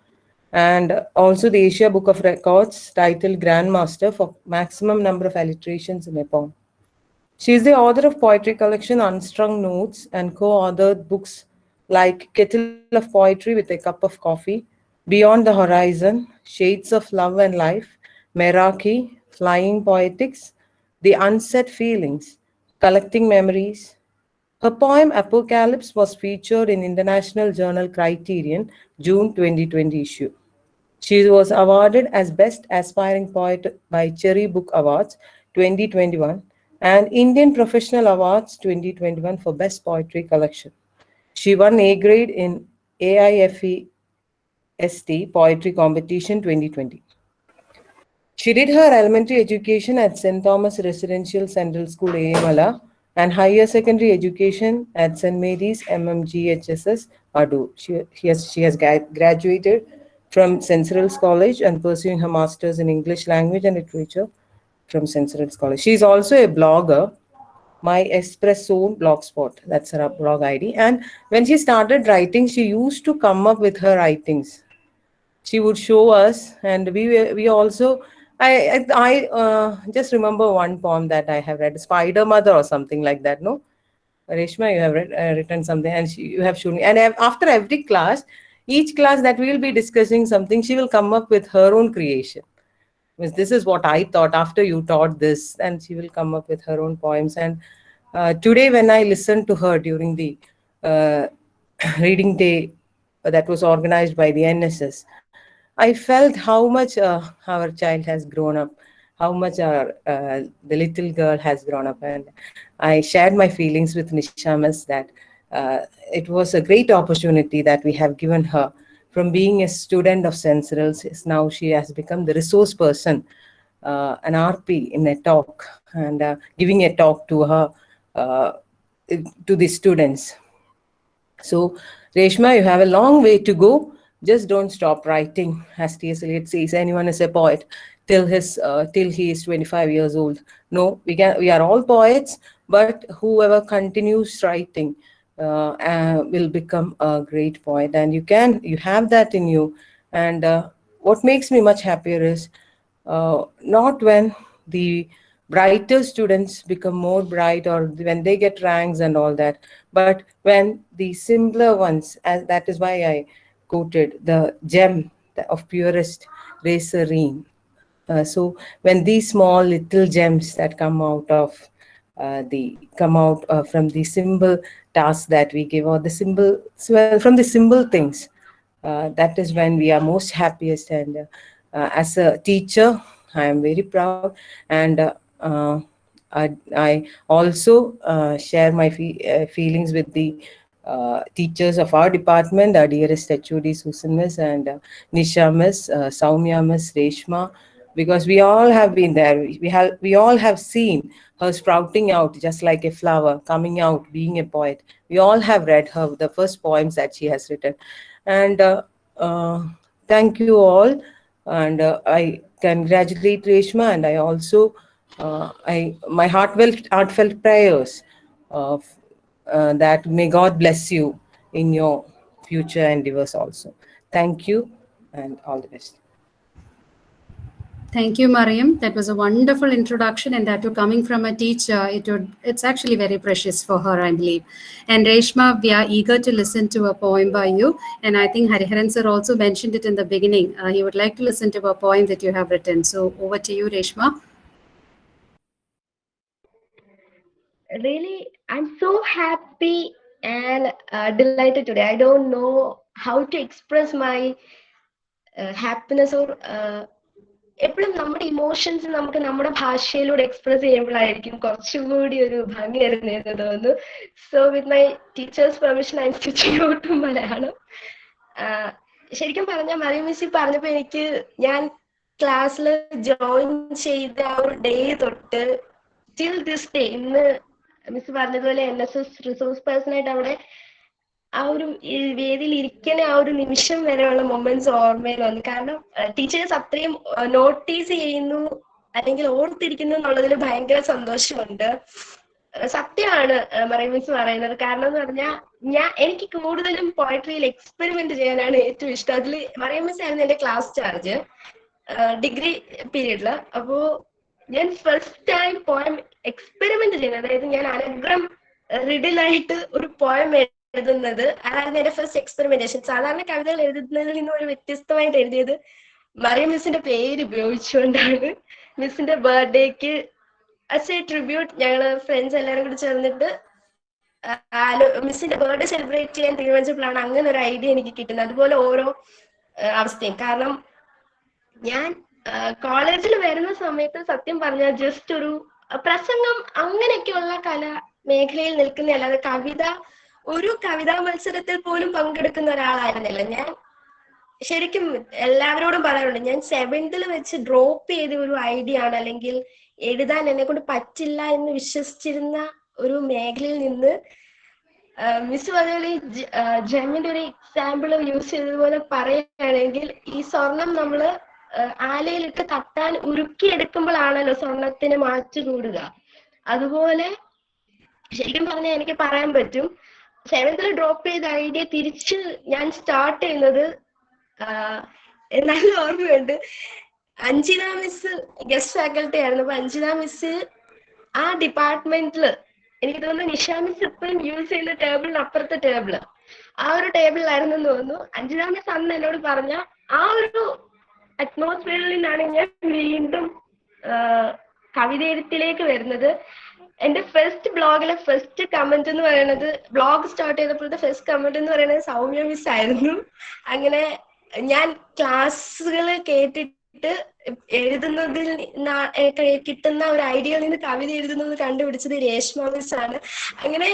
S6: and also the Asia Book of Records titled Grandmaster for maximum number of alliterations in a poem. She is the author of poetry collection Unstrung Notes and co-authored books like Kettle of Poetry with a Cup of Coffee, Beyond the Horizon, Shades of Love and Life, Meraki, Flying Poetics, The Unsaid Feelings, Collecting Memories. Her poem Apocalypse was featured in International Journal Criterion June 2020 issue. She was awarded as Best Aspiring Poet by Cherry Book Awards 2021 and Indian Professional Awards 2021 for Best Poetry Collection. She won A grade in AIFE ST Poetry Competition 2020. She did her elementary education at St. Thomas Residential Central School, Ayamala, and higher secondary education at St. Mary's MMGHSS, Adu. She has graduated from St. Cyril's College and pursuing her master's in English language and literature from St. Cyril's College. She is also a blogger, My Espresso Blogspot. That's her blog ID. And when she started writing, she used to come up with her writings. She would show us, and we also. I just remember one poem that I have read, Spider Mother or something like that. No, Reshma, you have written something, and you have shown me. And after every class, each class that we will be discussing something, she will come up with her own creation. This is what I thought after you taught this, and she will come up with her own poems. And today, when I listened to her during the reading day that was organized by the NSS, I felt how much our child has grown up, how much the little girl has grown up. And I shared my feelings with Nisha Miss that it was a great opportunity that we have given her. From being a student of St. Cyril's, now she has become the resource person, an RP in a talk, and giving a talk to her, to the students. So, Reshma, you have a long way to go. Just don't stop writing. As T.S. Eliot says, anyone is a poet till he is 25 years old. No, we are all poets, but whoever continues writing will become a great poet. And you have that in you. And what makes me much happier is not when the brighter students become more bright or when they get ranks and all that, but when the simpler ones, as that is why I quoted the gem of purest razorine. So when these small little gems that come out of from the simple tasks that we give, or the simple from the simple things, that is when we are most happiest. And as a teacher, I am very proud, and I also share my feelings with the teachers of our department, our dearest HOD Susan Miss and Nisha Miss, Soumya Miss, Reshma, because we all have been there. We all have seen her sprouting out just like a flower, coming out, being a poet. We all have read her the first poems that she has written, and thank you all. And I congratulate Reshma, and I also my heartfelt prayers of that may God bless you in your future endeavors also. Thank you, and all the best.
S2: Thank you, Mariam. That was a wonderful introduction, and that too coming from a teacher, it's actually very precious for her, I believe. And Reshma, we are eager to listen to a poem by you. And I think Hariharan sir also mentioned it in the beginning. He would like to listen to a poem that you have written. So over to you, Reshma.
S7: Really, I'm so happy and delighted today. I don't know how to express my happiness or എപ്പോഴും നമ്മുടെ emotions നമുക്ക് നമ്മുടെ ഭാഷയിലൂടെ express ചെയ്യുമ്പോഴായിരിക്കും കുറച്ചുകൂടി ഒരു ഭംഗി വരുന്നതെന്ന് തോന്നുന്നു. So with my teacher's permission I'm switching out to Malayalam. ശരിക്കും പറഞ്ഞാൽ മറിയം മിസ്സി പറഞ്ഞപ്പോൾ എനിക്ക് ഞാൻ ക്ലാസ്സിൽ ജോയിൻ ചെയ്ത ആ ഒരു ഡേ തൊട്ട് ടിൽ ദിസ് ഡേ, ഇന്ന് മിസ് പറഞ്ഞതുപോലെ NSS റിസോഴ്സ് പേഴ്സൺ ആയിട്ട് അവിടെ ആ ഒരു വേദിയിൽ ഇരിക്കുന്ന ആ ഒരു നിമിഷം വരെയുള്ള മൊമെന്റ്സ് ഓർമ്മയിൽ വന്നു. കാരണം ടീച്ചേഴ്സ് അത്രയും നോട്ടീസ് ചെയ്യുന്നു അല്ലെങ്കിൽ ഓർത്തിരിക്കുന്നു എന്നുള്ളതിൽ ഭയങ്കര സന്തോഷമുണ്ട്. സത്യമാണ് മറിയം മിസ് പറയുന്നത്. കാരണം എന്ന് പറഞ്ഞാൽ എനിക്ക് കൂടുതലും പോയട്രിയിൽ എക്സ്പെരിമെന്റ് ചെയ്യാനാണ് ഏറ്റവും ഇഷ്ടം. അതിൽ മറിയം മിസ് ആയിരുന്നു എന്റെ ക്ലാസ് ചാർജ് ഡിഗ്രി പീരീഡില്. അപ്പോ ഞാൻ ഫസ്റ്റ് ടൈം പോയം എക്സ്പെരിമെന്റ് ചെയ്യുന്നത്, അതായത് ഞാൻ അനഗ്രം റിഡിലായിട്ട് ഒരു പോയം എഴുതുന്നത്, അതായിരുന്നു എന്റെ ഫസ്റ്റ് എക്സ്പെരിമെന്റേഷൻ. സാധാരണ കവിതകൾ എഴുതുന്നതിൽ നിന്നും ഒരു വ്യത്യസ്തമായിട്ട് എഴുതിയത് മറിയം മിസ്സിന്റെ പേര് ഉപയോഗിച്ചുകൊണ്ടാണ്. മിസ്സിന്റെ ബർത്ത്ഡേക്ക് ആസ് എ ട്രിബ്യൂട്ട് ഞങ്ങള് ഫ്രണ്ട്സ് എല്ലാവരും കൂടി ചേർന്നിട്ട് മിസ്സിന്റെ ബർത്ത്ഡേ സെലിബ്രേറ്റ് ചെയ്യാൻ തീരുമാനിച്ചപ്പോഴാണ് അങ്ങനെ ഒരു ഐഡിയ എനിക്ക് കിട്ടുന്നത്. അതുപോലെ ഓരോ അവസ്ഥയും. കാരണം ഞാൻ കോളേജിൽ വരുന്ന സമയത്ത് സത്യം പറഞ്ഞാൽ ജസ്റ്റ് ഒരു പ്രസംഗം അങ്ങനെയൊക്കെയുള്ള കലാ മേഖലയിൽ നിൽക്കുന്ന, അല്ലാതെ ഒരു കവിതാ മത്സരത്തിൽ പോലും പങ്കെടുക്കുന്ന ഒരാളായിരുന്നില്ല ഞാൻ. ശരിക്കും എല്ലാവരോടും പറയാറുണ്ട്, ഞാൻ 7th വെച്ച് ഡ്രോപ്പ് ചെയ്ത ഒരു ഐഡിയ ആണ്, അല്ലെങ്കിൽ എഴുതാൻ എന്നെ കൊണ്ട് പറ്റില്ല എന്ന് വിശ്വസിച്ചിരുന്ന ഒരു മേഖലയിൽ നിന്ന് മിസ് പറഞ്ഞ ജെമിന്റെ ഒരു എക്സാമ്പിൾ യൂസ് ചെയ്തതുപോലെ പറയുകയാണെങ്കിൽ, ഈ സ്വർണം നമ്മള് ആലയിലിട്ട് തട്ടാൻ ഉരുക്കിയെടുക്കുമ്പോഴാണല്ലോ സ്വർണത്തിന് മാറ്റു കൂടുക. അതുപോലെ ശരിക്കും പറഞ്ഞാൽ എനിക്ക് പറയാൻ പറ്റും, 7th ഡ്രോപ്പ് ചെയ്ത ഐഡിയ തിരിച്ച് ഞാൻ സ്റ്റാർട്ട് ചെയ്യുന്നത് നല്ല ഓർമ്മയുണ്ട്. അഞ്ജിത മിസ് ഗസ്റ്റ് ഫാക്കൽറ്റി ആയിരുന്നു. അപ്പൊ അഞ്ജിത മിസ് ആ ഡിപ്പാർട്ട്മെന്റില്, എനിക്ക് തോന്നുന്നു നിഷ മിസ് ഇപ്പം യൂസ് ചെയ്യുന്ന ടേബിളിന് അപ്പുറത്തെ ടേബിള്, ആ ഒരു ടേബിളിലായിരുന്നു തോന്നുന്നു. അഞ്ജിത മിസ് അന്ന് എന്നോട് പറഞ്ഞ ആ ഒരു അറ്റ്മോസ്ഫിയറിൽ നിന്നാണ് ഞാൻ വീണ്ടും കവിത എഴുത്തിലേക്ക് വരുന്നത്. എന്റെ ഫസ്റ്റ് ബ്ലോഗിലെ ഫസ്റ്റ് കമന്റ് എന്ന് പറയുന്നത്, ബ്ലോഗ് സ്റ്റാർട്ട് ചെയ്തപ്പോഴത്തെ ഫസ്റ്റ് കമന്റ് എന്ന് പറയുന്നത് സൗമ്യ മിസ് ആയിരുന്നു. അങ്ങനെ ഞാൻ ക്ലാസ്സുകൾ കേട്ടിട്ട് എഴുതുന്നതിൽ കിട്ടുന്ന ഒരു ഐഡിയയിൽ നിന്ന് കവിത എഴുതുന്നത് കണ്ടുപിടിച്ചത് രേഷ്മ മിസ് ആണ്. അങ്ങനെ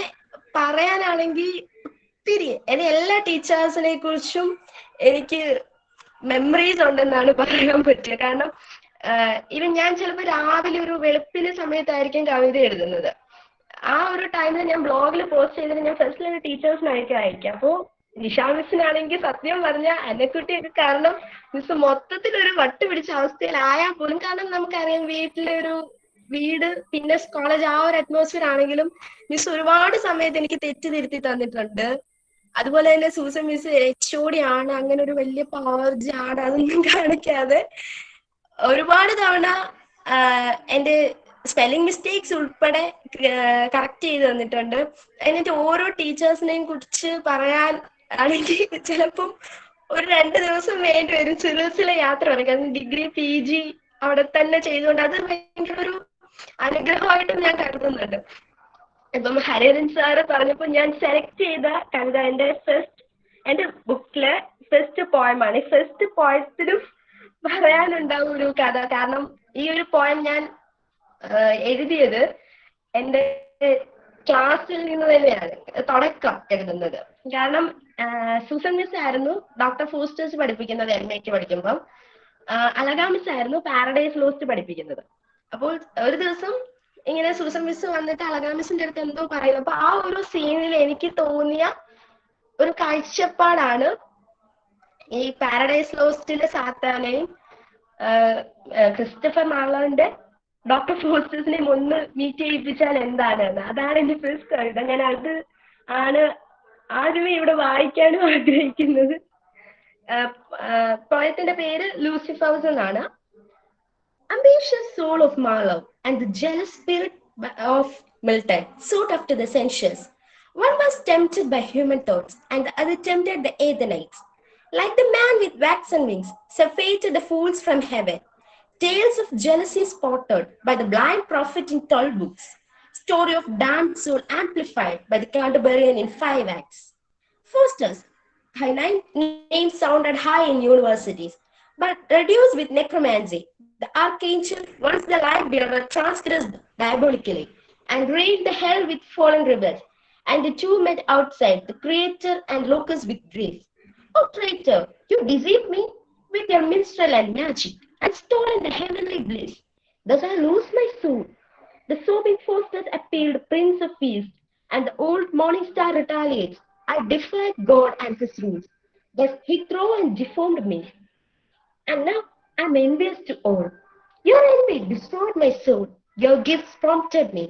S7: പറയാനാണെങ്കിൽ ഒത്തിരി എന്റെ എല്ലാ ടീച്ചേഴ്സിനെ കുറിച്ചും എനിക്ക് മെമ്മറീസ് ഉണ്ടെന്നാണ് പറയാൻ പറ്റുക. കാരണം ഇവൻ ഞാൻ ചിലപ്പോൾ രാവിലെ ഒരു വെളുപ്പിന് സമയത്തായിരിക്കും കവിത എഴുതുന്നത്. ആ ഒരു ടൈമിൽ ഞാൻ ബ്ലോഗിൽ പോസ്റ്റ് ചെയ്തിട്ട് ഞാൻ ഫസ്റ്റ് ടീച്ചേഴ്സിനായിരിക്കും അയക്കുക. അപ്പോൾ നിഷാ മിസ്സിനാണെങ്കിൽ സത്യം പറഞ്ഞാൽ എന്നെക്കുട്ടിയൊക്കെ, കാരണം മിസ് മൊത്തത്തിലൊരു വട്ട് പിടിച്ച അവസ്ഥയിലായാൽ പോലും, കാരണം നമുക്കറിയാം വീട്ടിലെ ഒരു വീട് പിന്നെ കോളേജ് ആ ഒരു അറ്റ്മോസ്ഫിയർ ആണെങ്കിലും മിസ് ഒരുപാട് സമയത്ത് എനിക്ക് തെറ്റിതിരുത്തി തന്നിട്ടുണ്ട്. അതുപോലെ തന്നെ സൂസൻ മിസ് HOD ആണ്, അങ്ങനെ ഒരു വലിയ പവർജ് ആണ്, അതൊന്നും കാണിക്കാതെ ഒരുപാട് തവണ എൻ്റെ സ്പെല്ലിംഗ് മിസ്റ്റേക്സ് ഉൾപ്പെടെ കറക്റ്റ് ചെയ്ത് തന്നിട്ടുണ്ട്. എന്നിട്ട് ഓരോ ടീച്ചേഴ്സിനെയും കുറിച്ച് പറയാൻ ആണെങ്കിൽ ചിലപ്പം ഒരു 2 ദിവസം വേണ്ടി വരും സിലബസിലെ യാത്ര വരെ. കാരണം ഡിഗ്രി PG അവിടെ തന്നെ ചെയ്തുകൊണ്ട് അത് ഭയങ്കര ഒരു അനുഗ്രഹമായിട്ടും ഞാൻ കരുതുന്നുണ്ട്. ഇപ്പം ഹരിഹരൻ സാറ് പറഞ്ഞപ്പോൾ ഞാൻ സെലക്ട് ചെയ്ത കവിത എൻ്റെ ബുക്കിലെ ഫസ്റ്റ് പോയമാണ്. ഈ ഫസ്റ്റ് പോയത്തിലും പറയാനുണ്ടാവും ഒരു കഥ. കാരണം ഈ ഒരു പോയം ഞാൻ എഴുതിയത് എൻ്റെ ക്ലാസ്സിൽ നിന്ന് തന്നെയാണ് തുടക്കം എഴുതുന്നത്. കാരണം സൂസൻ മിസ് ആയിരുന്നു ഡോക്ടർ ഫോസ്റ്റേഴ്സ് പഠിപ്പിക്കുന്നത് MAക്ക് പഠിക്കുമ്പം, അലഗ മിസ് ആയിരുന്നു പാരഡൈസ് ലോസ്റ്റ് പഠിപ്പിക്കുന്നത്. അപ്പോൾ ഒരു ദിവസം ഇങ്ങനെ സൂസൻ മിസ് വന്നിട്ട് അലഗ മിസ്സിന്റെ അടുത്ത് എന്തോ പറയുന്നു. അപ്പൊ ആ ഒരു സീനിൽ എനിക്ക് തോന്നിയ ഒരു കാഴ്ചപ്പാടാണ് ഈ പാരഡൈസ് ലോസ്റ്റിലെ സാത്താനെയും ക്രിസ്റ്റഫർ മാർലോന്റെ ഡോക്ടർ ഫോസ്റ്റേഴ്സിനെയും ഒന്ന് മീറ്റ് ചെയ്യിപ്പിച്ചാൽ എന്താണെന്ന്. അതാണ് എന്റെ ഫസ്റ്റ് കവിത. ഞാൻ അത് ആണ് ആദ്യമേ ഇവിടെ വായിക്കാനും ആഗ്രഹിക്കുന്നത്. പോയത്തിന്റെ പേര് ലൂസിഫേഴ്സ് എന്നാണ്. Ambitious soul of Marlowe and the jealous spirit of Milton sought after the sensuous. One was tempted by human thoughts, and the other tempted the Athenites. Like the man with waxen wings, surfeited the fools from heaven. Tales of jealousy spotted by the blind prophet in 12 books. Story of damned soul amplified by the Canterburyan in 5 acts. Foster's name sounded high in universities, but reduced with necromancy. The archangel, once the light bearer, transgressed diabolically and reigned the hell with fallen rebels. And the two met outside, the creator and locust with grief. Oh traitor, you deceived me with your minstrel and magic, and stolen the heavenly bliss. Thus I lose my soul. The sobbing Faustus appealed Prince of Peace, and the old morning star retaliates. I defied God and his rules. Thus he threw and deformed me. And now I'm envious to all. Your envy destroyed my soul. Your gifts prompted me.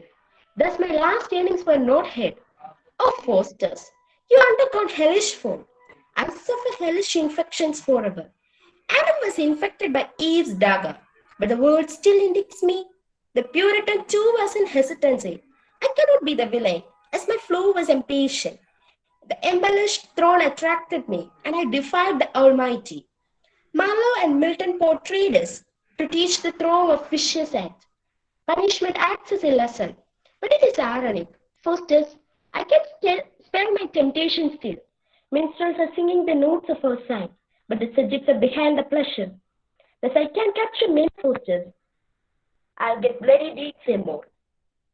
S7: Thus my last yearnings were not hid. Oh Faustus, you undergone hellish form. I suffer hellish infections forever. Adam was infected by Eve's dagger, but the word still indicates me. The Puritan too was in hesitancy. I cannot be the villain, as my flow was impatient. The embellished throne attracted me, and I defied the Almighty. Marlowe and Milton portrayed us to teach the throne of vicious act. Punishment acts as a lesson, but it is ironic. Faustus, I can spare my temptation still. Minstrels are singing the notes of our side, but the subjects are behind the pleasure. Thus I can capture many Faustus. I'll get bloody deeds and more.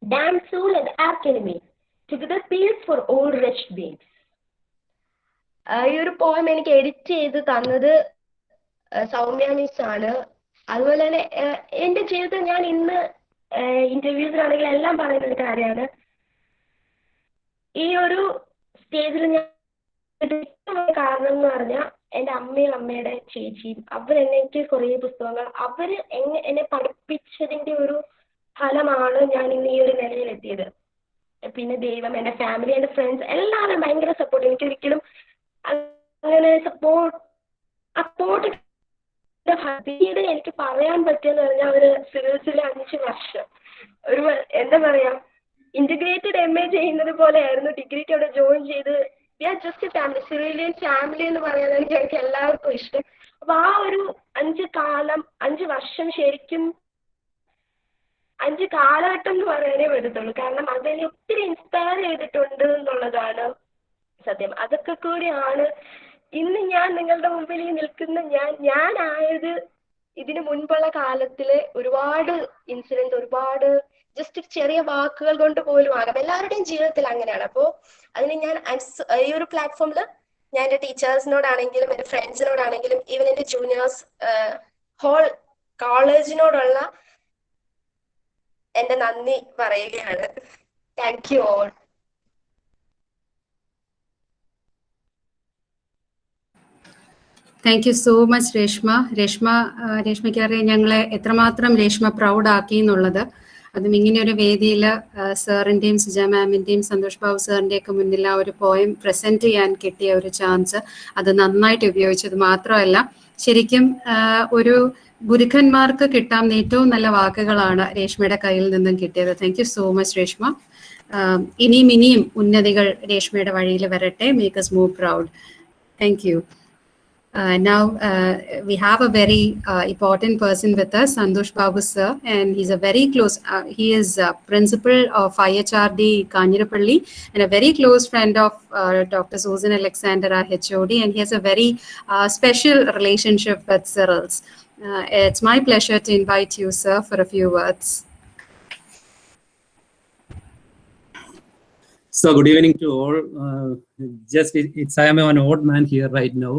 S7: Damned soul and arch enemy, together peals for all wretched beings. ഈ ഒരു poem എനിക്ക് edit ചെയ്ത് തന്നത് Soumya miss ആണ്. അതുപോലെ തന്നെ എൻ്റെ ജീവിതത്തിൽ ഞാൻ ഇന്ന് ഇന്റർവ്യൂസിലാണെങ്കിൽ എല്ലാം പറയുന്ന ഒരു കാര്യമാണ്, ഈ ഒരു സ്റ്റേജിൽ ഞാൻ കാരണം എന്ന് പറഞ്ഞാൽ എൻ്റെ അമ്മയും അമ്മയുടെ ചേച്ചിയും അവരെന്നെനിക്ക് കുറേ പുസ്തകങ്ങൾ എന്നെ പഠിപ്പിച്ചതിൻ്റെ ഒരു ഫലമാണ് ഞാൻ ഇന്ന് ഈ ഒരു നിലയിലെത്തിയത്. പിന്നെ ദൈവം, എൻ്റെ ഫാമിലി, എൻ്റെ ഫ്രണ്ട്സ് എല്ലാവരും ഭയങ്കര സപ്പോർട്ട്. എനിക്കൊരിക്കലും അങ്ങനെ സപ്പോർട്ട് പിന്നീട് എനിക്ക് പറയാൻ പറ്റുമെന്ന് പറഞ്ഞാൽ ഒരു സിവിൽസിലെ 5 വർഷം ഒരു എന്താ പറയാ ഇന്റഗ്രേറ്റഡ് MA ചെയ്യുന്നത് പോലെയായിരുന്നു. ഡിഗ്രിക്ക് അവിടെ ജോയിൻ ചെയ്ത് ജസ്റ്റ് ഫാമിലി, സിവിലിയൻ ഫാമിലി എന്ന് പറയാനാണ് ഞങ്ങൾക്ക് എല്ലാവർക്കും ഇഷ്ടം. അപ്പൊ ആ ഒരു 5 വർഷം ശരിക്കും 5 കാലഘട്ടം എന്ന് പറയാനേ പറ്റത്തുള്ളൂ. കാരണം അതെന്നെ ഒത്തിരി ഇൻസ്പയർ ചെയ്തിട്ടുണ്ട് എന്നുള്ളതാണ് സത്യം. അതൊക്കെ കൂടിയാണ് ഇന്ന് ഞാൻ നിങ്ങളുടെ മുമ്പിൽ നിൽക്കുന്ന ഞാനായത്. ഇതിനു മുൻപുള്ള കാലത്തിലെ ഒരുപാട് ഇൻസിഡൻസ്, ഒരുപാട് ജസ്റ്റ് ചെറിയ വാക്കുകൾ കൊണ്ട് പോലും ആകാം. എല്ലാവരുടെയും ജീവിതത്തിൽ അങ്ങനെയാണ്. അപ്പോൾ അതിന് ഞാൻ ഈ ഒരു പ്ലാറ്റ്ഫോമിൽ ഞാൻ എൻ്റെ ടീച്ചേഴ്സിനോടാണെങ്കിലും എൻ്റെ ഫ്രണ്ട്സിനോടാണെങ്കിലും ഈവൻ എൻ്റെ ജൂനിയേഴ്സ് ഹോൾ കോളേജിനോടുള്ള എൻ്റെ നന്ദി പറയുകയാണ്. Thank you all.
S2: Thank you so much Reshma. രേഷ്മയ്ക്ക് അറിയാം ഞങ്ങളെ എത്രമാത്രം രേഷ്മ പ്രൗഡ് ആക്കി എന്നുള്ളത്. അതും ഇങ്ങനെ ഒരു വേദിയിൽ സാറിൻ്റെയും സുജ മാമിൻ്റെയും സന്തോഷ് ബാബു സാറിൻ്റെ ഒക്കെ മുന്നിൽ ആ ഒരു പോയം പ്രസന്റ് ചെയ്യാൻ കിട്ടിയ ഒരു ചാൻസ് അത് നന്നായിട്ട് ഉപയോഗിച്ചത് മാത്രമല്ല ശരിക്കും ഒരു ഗുരുക്കന്മാർക്ക് കിട്ടാവുന്ന ഏറ്റവും നല്ല വാക്കുകളാണ് രേഷ്മയുടെ കയ്യിൽ നിന്നും കിട്ടിയത്. Thank you so much Reshma. ഇനിയും ഉന്നതികൾ രേഷ്മയുടെ വഴിയിൽ വരട്ടെ. Make us more proud. Thank you. Now we have a very important person with us, Santosh Babu sir, and he's a very close, he is principal of IHRD Kanjirapalli and a very close friend of Dr. Susan Alexander, our HOD, and he has a very special relationship with Cyril's. It's my pleasure to invite you, sir, for a few words.
S8: So good evening to all. I am an old man here right now,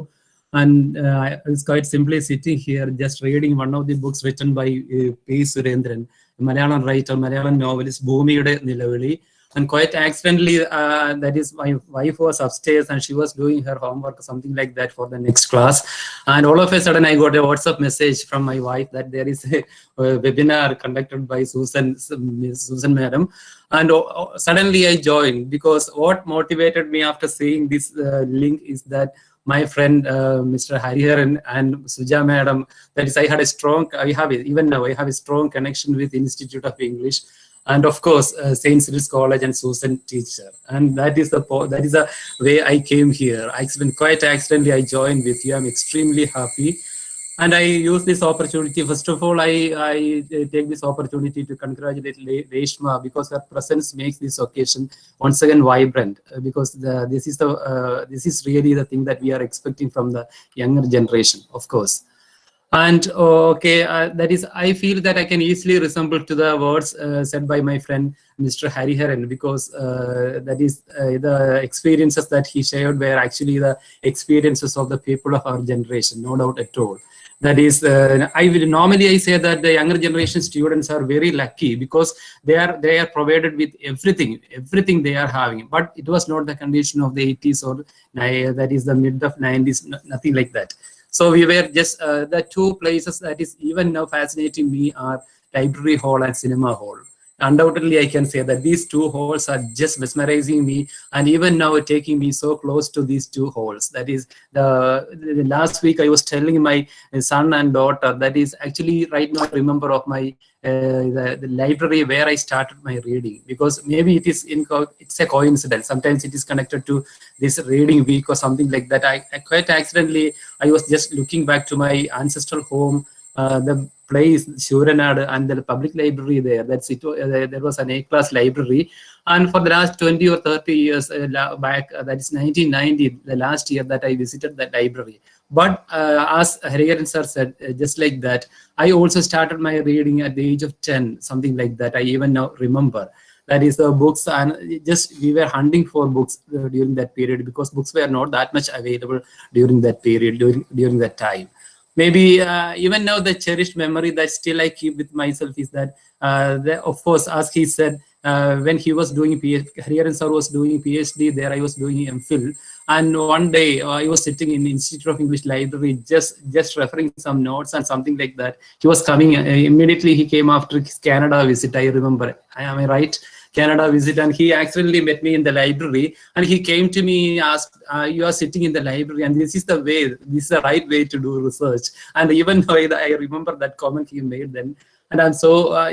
S8: and I was quite simply sitting here just reading one of the books written by P. Surendran, a Malayalam writer, Malayalam novelist, Bhumiyude Nilavali. And quite accidentally, that is, my wife was upstairs and she was doing her homework, something like that, for the next class. And all of a sudden, I got a WhatsApp message from my wife that there is a webinar conducted by Susan Madam. And suddenly I joined, because what motivated me after seeing this link is that my friend Mr. Hariharan and Suja Madam, that is, I have a strong connection with Institute of English. And of course, St. Cyril's College and Susan teacher, and that is the way I came here. Quite accidentally, I joined with you. I'm extremely happy, and I use this opportunity. First of all, I take this opportunity to congratulate Reshma, because her presence makes this occasion once again vibrant. Because this is really the thing that we are expecting from the younger generation, of course. And that is, I feel that I can easily resemble to the words said by my friend Mr. Hariharan, because that is the experiences that he shared were actually the experiences of the people of our generation, no doubt at all. That is, I say that the younger generation students are very lucky, because they are provided with everything they are having. But it was not the condition of the 80s or that is the mid of 90s, nothing like that. So we were just the two places that is even now fascinating me are library hall and cinema hall. Undoubtedly, I can say that these two halls are just mesmerizing me, and even now taking me so close to these two halls. That is, the last week I was telling my son and daughter that is actually right now I remember of my the library where I started my reading, because maybe it's a coincidence. Sometimes it is connected to this reading week or something like that. I quite accidentally, I was just looking back to my ancestral home, the place Shuranad, and the public library there. There was an A-class library, and for the last 20 or 30 years back, that is 1990, the last year that I visited that library. But as Hariharan sir said, just like that, I also started my reading at the age of 10, something like that. I even now remember. That is the books, and just we were hunting for books during that period, because books were not that much available during that period, during that time. Maybe even now the cherished memory that still I keep with myself is that, of course, as he said, when he was doing Hariharan sir was doing PhD there, I was doing MPhil, and one day I was sitting in the Institute of English Library just referring some notes and something like that. He was coming immediately. He came after his Canada visit. I remember. Am I right? Canada visit, and he accidentally met me in the library, and he came to me and asked, you are sitting in the library, and this is the right way to do research. And even though I remember that comment he made then, and I'm so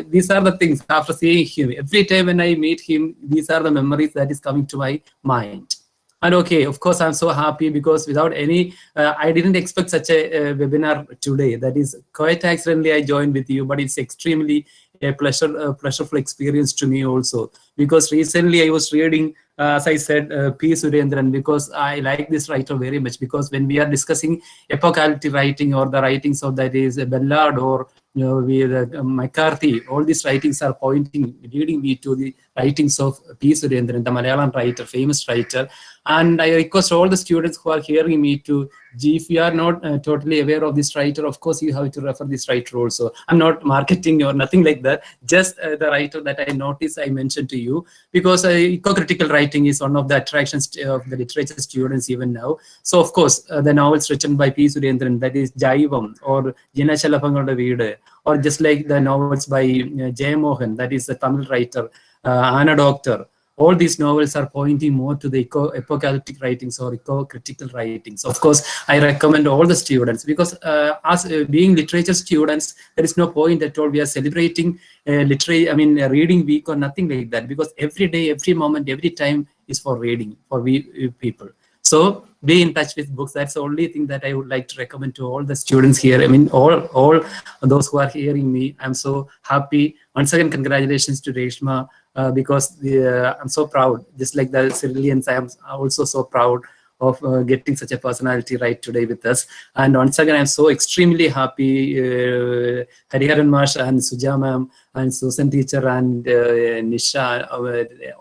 S8: these are the things after seeing him every time when I meet him, these are the memories that is coming to my mind. And okay, of course, I'm so happy, because without any, I didn't expect such a webinar today. That is quite accidentally I joined with you, but it's extremely a pleasureful experience to me also, because recently I was reading, as I said, P. Surendran, because I like this writer very much, because when we are discussing apocalyptic writing or the writings of that is Ballard or McCarthy, all these writings are leading me to the writings of P. Surendran, the Malayalam writer, famous writer. And I request all the students who are hearing me to if you are not totally aware of this writer, of course you have to refer this writer also. I'm not marketing or nothing like that, just the writer that I noticed, I mentioned to you, because eco-critical writing is one of the attractions of the literature students even now. So of course the novels written by P. Surendran, that is Jaivam or Jinachalapangala Veedu, or just like the novels by J. Mohan, that is the Tamil writer, Anna Doctor. All these novels are pointing more to the apocalyptic writings or eco-critical writings. Of course, I recommend all the students, because as being literature students, there is no point at all we are celebrating reading week or nothing like that, because every day, every moment, every time is for reading for we people. So be in touch with books. That's the only thing that I would like to recommend to all the students here. I mean, all those who are hearing me. I'm so happy. Once again, congratulations to Reshma, because I'm so proud. Just like the Cyrillians, I am also so proud of getting such a personality right today with us. And once again, I'm so extremely happy. Hariharan Mash and Suja ma'am and Susan teacher and Nisha,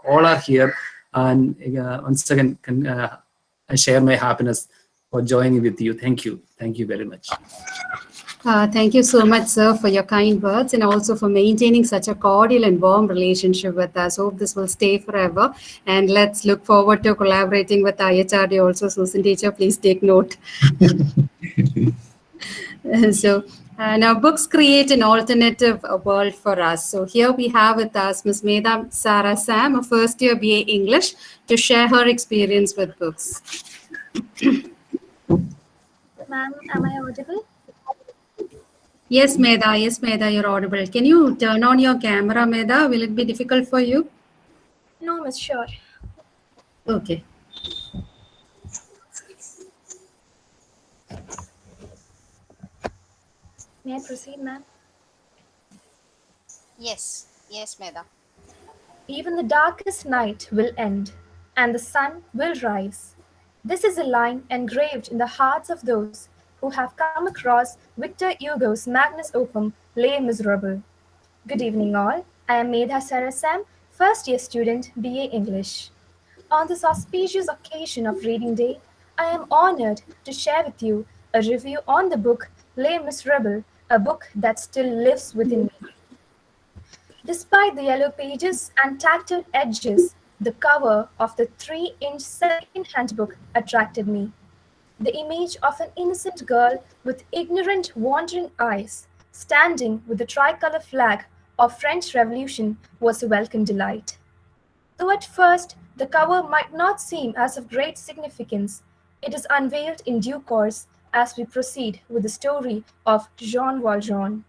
S8: all are here. And once again, I share my happiness for joining with you. Thank you. Thank you very much.
S2: Thank you so much, sir, for your kind words and also for maintaining such a cordial and warm relationship with us. Hope this will stay forever. And let's look forward to collaborating with IHRD also. Susan teacher, please take note. So now books create an alternative world for us. So here we have with us Ms. Medha Sara Sam, a first year BA English, to share her experience with books.
S9: Ma'am, am I audible?
S2: Yes, Medha, you're audible. Can you turn on your camera, Medha? Will it be difficult for you?
S9: No, Miss, sure.
S2: Okay.
S9: May I proceed, ma'am?
S5: Yes, Medha.
S9: Even the darkest night will end, and the sun will rise. This is a line engraved in the hearts of those who have come across Victor Hugo's magnus opum, Les Miserables. Good evening, all. I am Medha Sara Sam, first-year student, BA English. On this auspicious occasion of Reading Day, I am honored to share with you a review on the book Les Miserables, a book that still lives within me. Despite the yellow pages and tattered edges, the cover of the 3-inch second-hand book attracted me. The image of an innocent girl with ignorant, wandering eyes, standing with the tricolour flag of French Revolution was a welcome delight. Though at first the cover might not seem as of great significance, it is unveiled in due course as we proceed with the story of Jean Valjean.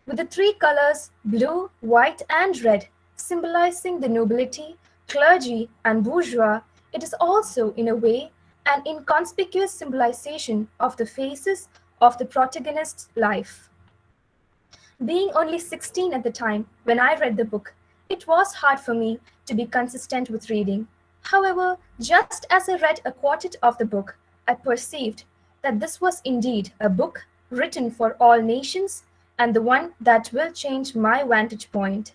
S9: With the 3 colors, blue, white, and red, symbolizing the nobility, clergy, and bourgeois, it is also, in a way, an inconspicuous symbolization of the phases of the protagonist's life. Being only 16 at the time when I read the book, it was hard for me to be consistent with reading. However, just as I read a quartet of the book, I perceived that this was indeed a book written for all nations and the one that will change my vantage point.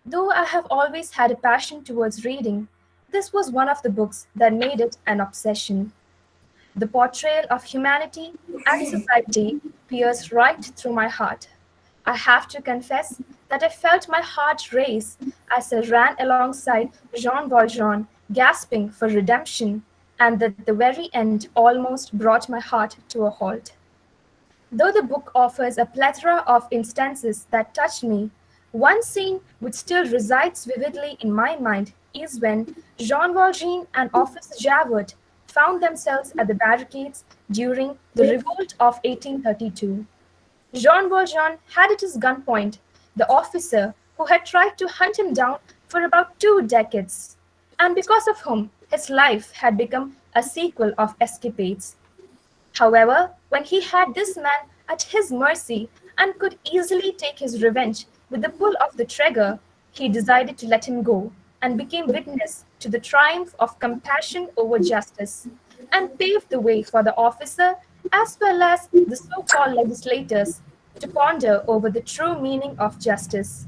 S9: Though I have always had a passion towards reading, this was one of the books that made it an obsession. The portrayal of humanity and society pierced right through my heart. I have to confess that I felt my heart race as I ran alongside Jean Valjean, gasping for redemption, and that the very end almost brought my heart to a halt. Though the book offers a plethora of instances that touched me, one scene which still resides vividly in my mind is when Jean Valjean and Officer Javert found themselves at the barricades during the revolt of 1832. Jean Valjean had at his gunpoint the officer who had tried to hunt him down for about 2 decades, and because of whom his life had become a sequel of escapades. However, when he had this man at his mercy and could easily take his revenge with the pull of the trigger, he decided to let him go and became witness to the triumph of compassion over justice, and paved the way for the officer as well as the so-called legislators to ponder over the true meaning of justice.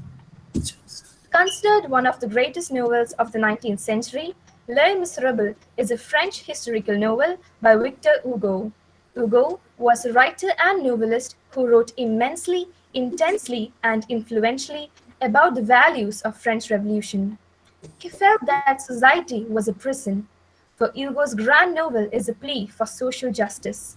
S9: Considered one of the greatest novels of the 19th century, Les Miserables is a French historical novel by Victor Hugo. Hugo was a writer and novelist who wrote immensely, intensely, and influentially about the values of French Revolution. He felt that society was a prison, for Hugo's grand novel is a plea for social justice.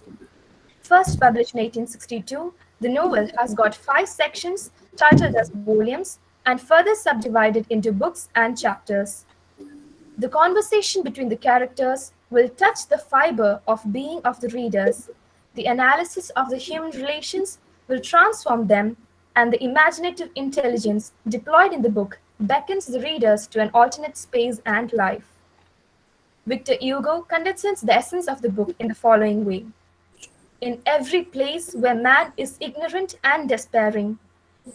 S9: First published in 1862, the novel has got 5 sections titled as volumes and further subdivided into books and chapters. The conversation between the characters will touch the fiber of being of the readers. The analysis of the human relations will transform them, and the imaginative intelligence deployed in the book beckons the readers to an alternate space and life. Victor Hugo condenses the essence of the book in the following way. In every place where man is ignorant and despairing,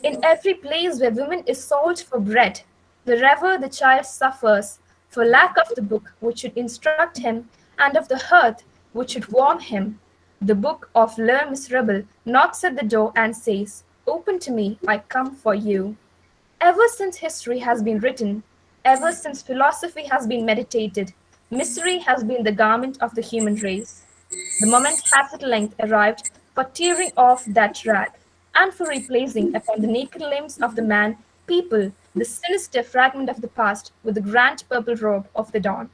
S9: in every place where woman is sold for bread, wherever the child suffers for lack of the book which should instruct him and of the hearth which should warm him, the book of Les Miserables knocks at the door and says, "Open to me, I come for you." Ever since history has been written, ever since philosophy has been meditated, misery has been the garment of the human race. The moment has at length arrived for tearing off that rag, and for replacing upon the naked limbs of the man people the sinister fragment of the past with the grand purple robe of the dawn.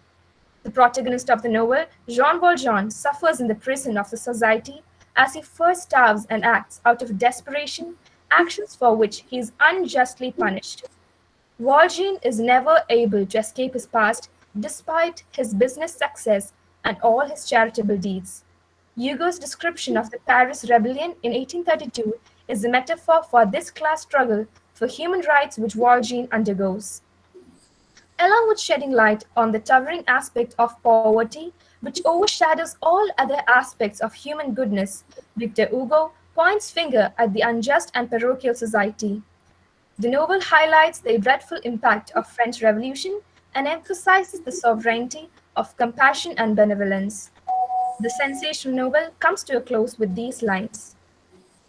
S9: The protagonist of the novel, Jean Valjean, suffers in the prison of the society as he first starves and acts out of desperation, actions for which he is unjustly punished. Valjean is never able to escape his past despite his business success and all his charitable deeds. Hugo's description of the Paris Rebellion in 1832 is a metaphor for this class struggle for human rights which Valjean undergoes. Along with shedding light on the towering aspect of poverty, which overshadows all other aspects of human goodness, Victor Hugo points finger at the unjust and parochial society. The novel highlights the dreadful impact of French Revolution and emphasizes the sovereignty of compassion and benevolence. The sensational novel comes to a close with these lines.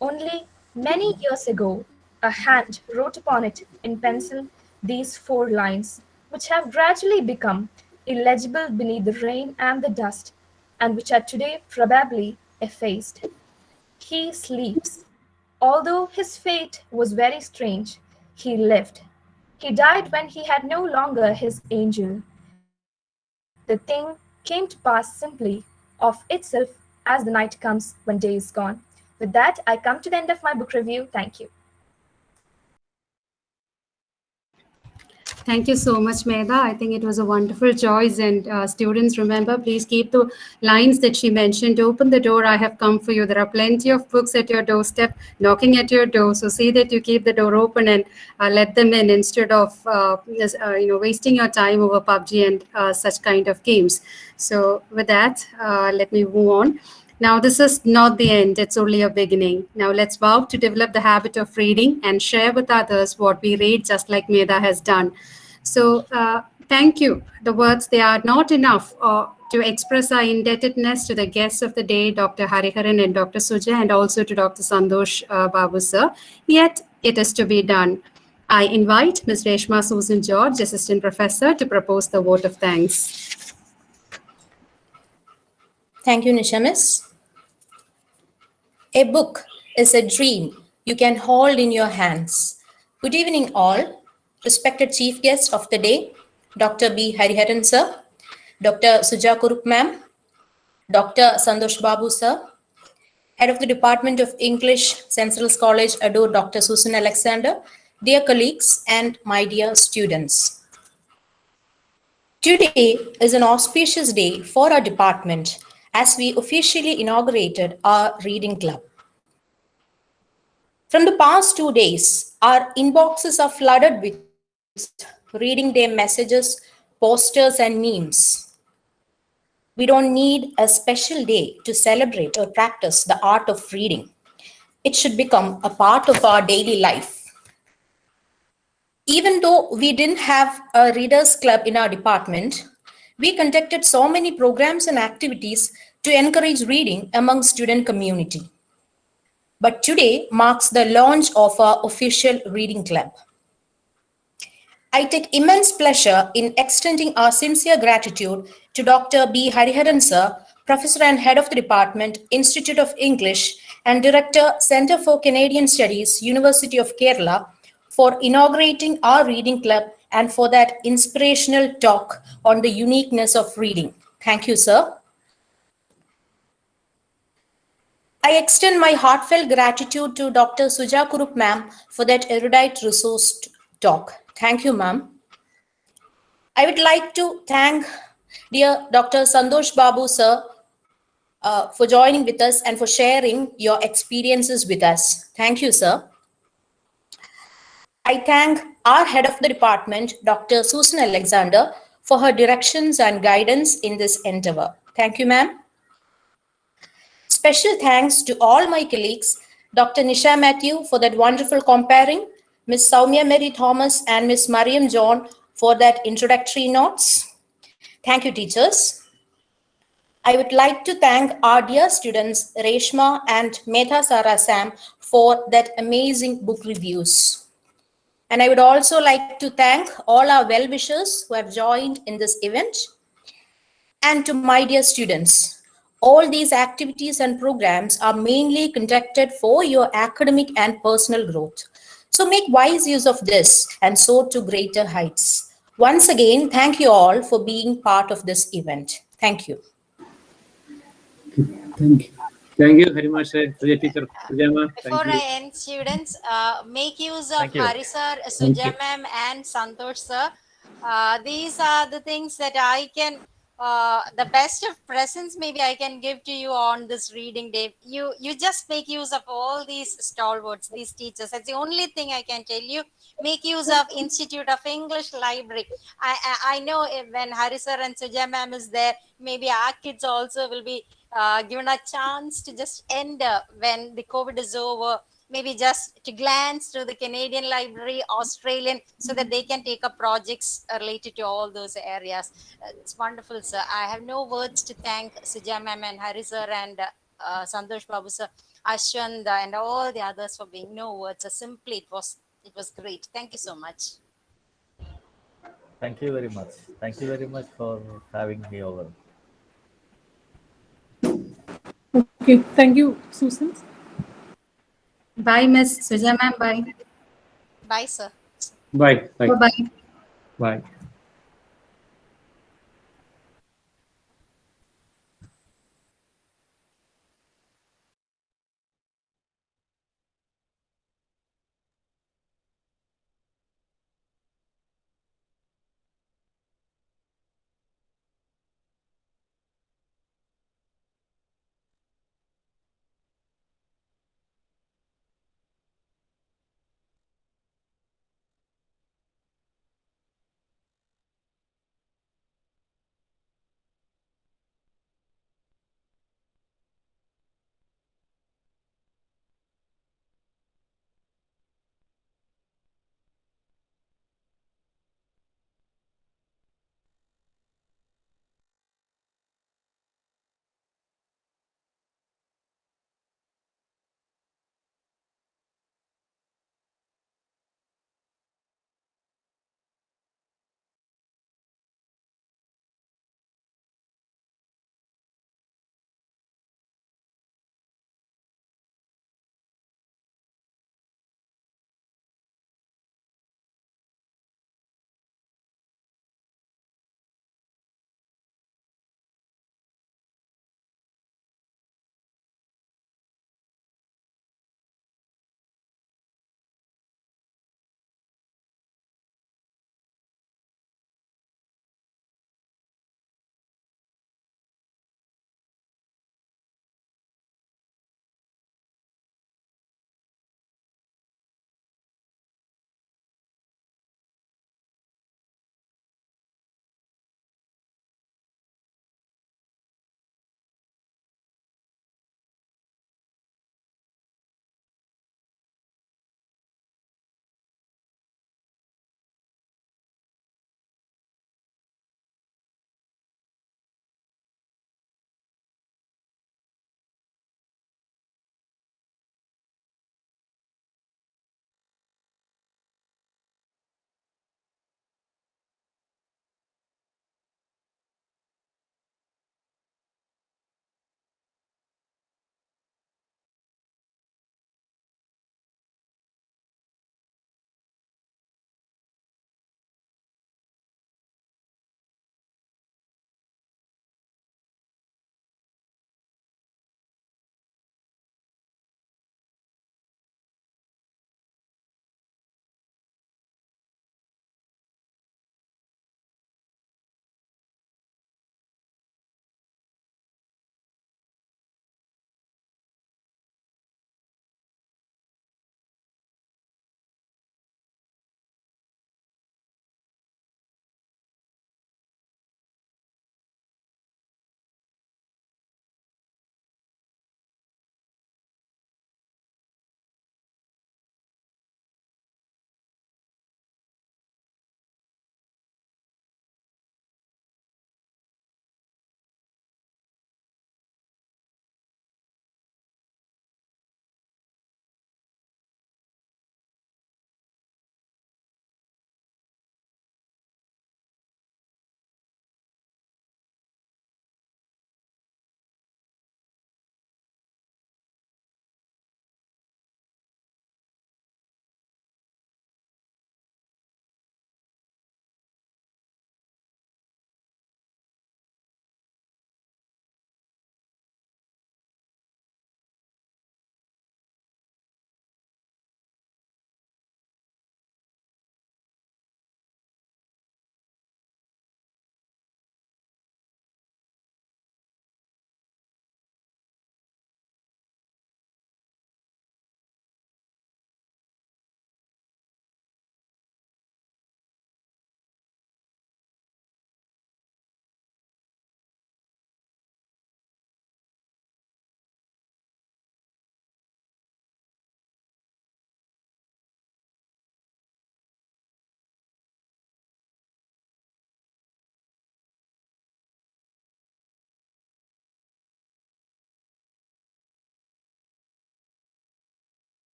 S9: Only many years ago, a hand wrote upon it in pencil these 4 lines, which have gradually become illegible beneath the rain and the dust, and which are today probably effaced. He sleeps. Although his fate was very strange, he lived. He died when he had no longer his angel. The thing came to pass simply of itself as the night comes when day is gone. With that, I come to the end of my book review. Thank you.
S2: Thank you so much, Medha. I think it was a wonderful choice. And students, remember, please keep the lines that she mentioned. Open the door, I have come for you. There are plenty of books at your doorstep, knocking at your door. So see that you keep the door open and let them in instead of wasting your time over PUBG and such kind of games. So with that, let me move on. Now, this is not the end, it's only a beginning. Now, let's vow to develop the habit of reading and share with others what we read, just like Medha has done. So, thank you. The words, they are not enough to express our indebtedness to the guests of the day, Dr. Hariharan and Dr. Suja, and also to Dr. Santosh Babu, sir. Yet, it is to be done. I invite Ms. Reshma Susan George, Assistant Professor, to propose the vote of thanks.
S10: Thank you, Nisha Miss. A book is a dream you can hold in your hands. Good evening, all. Respected Chief Guest of the day, Dr. B. Hariharan, sir, Dr. Suja Kurup, ma'am, Dr. Santosh Babu, sir, Head of the Department of English, Central College, Ado, Dr. Susan Alexander, dear colleagues, and my dear students. Today is an auspicious day for our department as we officially inaugurated our reading club. From the past 2 days, our inboxes are flooded with reading day messages, posters, and memes. We don't need a special day to celebrate or practice the art of reading. It should become a part of our daily life. Even though we didn't have a readers club in our department, we conducted so many programs and activities to encourage reading among student community. But today marks the launch of our official reading club. I take immense pleasure in extending our sincere gratitude to Dr. B. Hariharan sir, Professor and Head of the Department, Institute of English, and Director, Center for Canadian Studies, University of Kerala, for inaugurating our reading club and for that inspirational talk on the uniqueness of reading. Thank you, sir. I extend my heartfelt gratitude to Dr. Suja Kurup ma'am for that erudite resource talk. Thank you, ma'am. I would like to thank dear Dr. Santosh Babu sir for joining with us and for sharing your experiences with us. Thank you, sir. I thank our head of the department, Dr. Susan Alexander, for her directions and guidance in this endeavor. Thank you, ma'am. Special thanks to all my colleagues, Dr. Nisha Matthew for that wonderful comparing, Miss Soumya Mary Thomas and Miss Mariam John for that introductory notes. Thank you, teachers. I would like to thank our dear students, Reshma and Medha Sara Sam, for that amazing book reviews. And I would also like to thank all our well-wishers who have joined in this event. And to my dear students, all these activities and programs are mainly conducted for your academic and personal growth. So make wise use of this and soar to greater heights. Once again, thank you all for being part of this event. Thank you.
S8: Thank you. Thank you very much, Suja teacher. Suja ma'am,
S5: Before
S8: thank you.
S5: I end, students, make use of
S1: Thank you.
S5: Hari sir,
S8: Thank
S5: Suja
S8: you.
S5: ma'am, and Santosh sir. These are the things that I can, the best of presents maybe I can give to you on this reading day. You just make use of all these stalwarts, these teachers. That's the only thing I can tell you. Make use of Institute of English Library. I know when Hari sir and Suja ma'am is there, maybe our kids also will be given a chance to just end when the COVID is over, maybe just to glance to the Canadian Library, Australian, so that they can take up projects related to all those areas. It's wonderful, sir. I have no words to thank Suja ma'am and Hari sir and Santosh Babu sir, Ashwand and all the others for being no words. Simply, it was great. Thank you so much.
S1: Thank you very much. Thank you very much for having me over.
S4: Okay, thank you, Susan.
S2: Bye, Miss Suja ma'am. Bye.
S5: Bye, sir.
S8: Bye. Thank you.
S2: Bye-bye.
S8: Bye.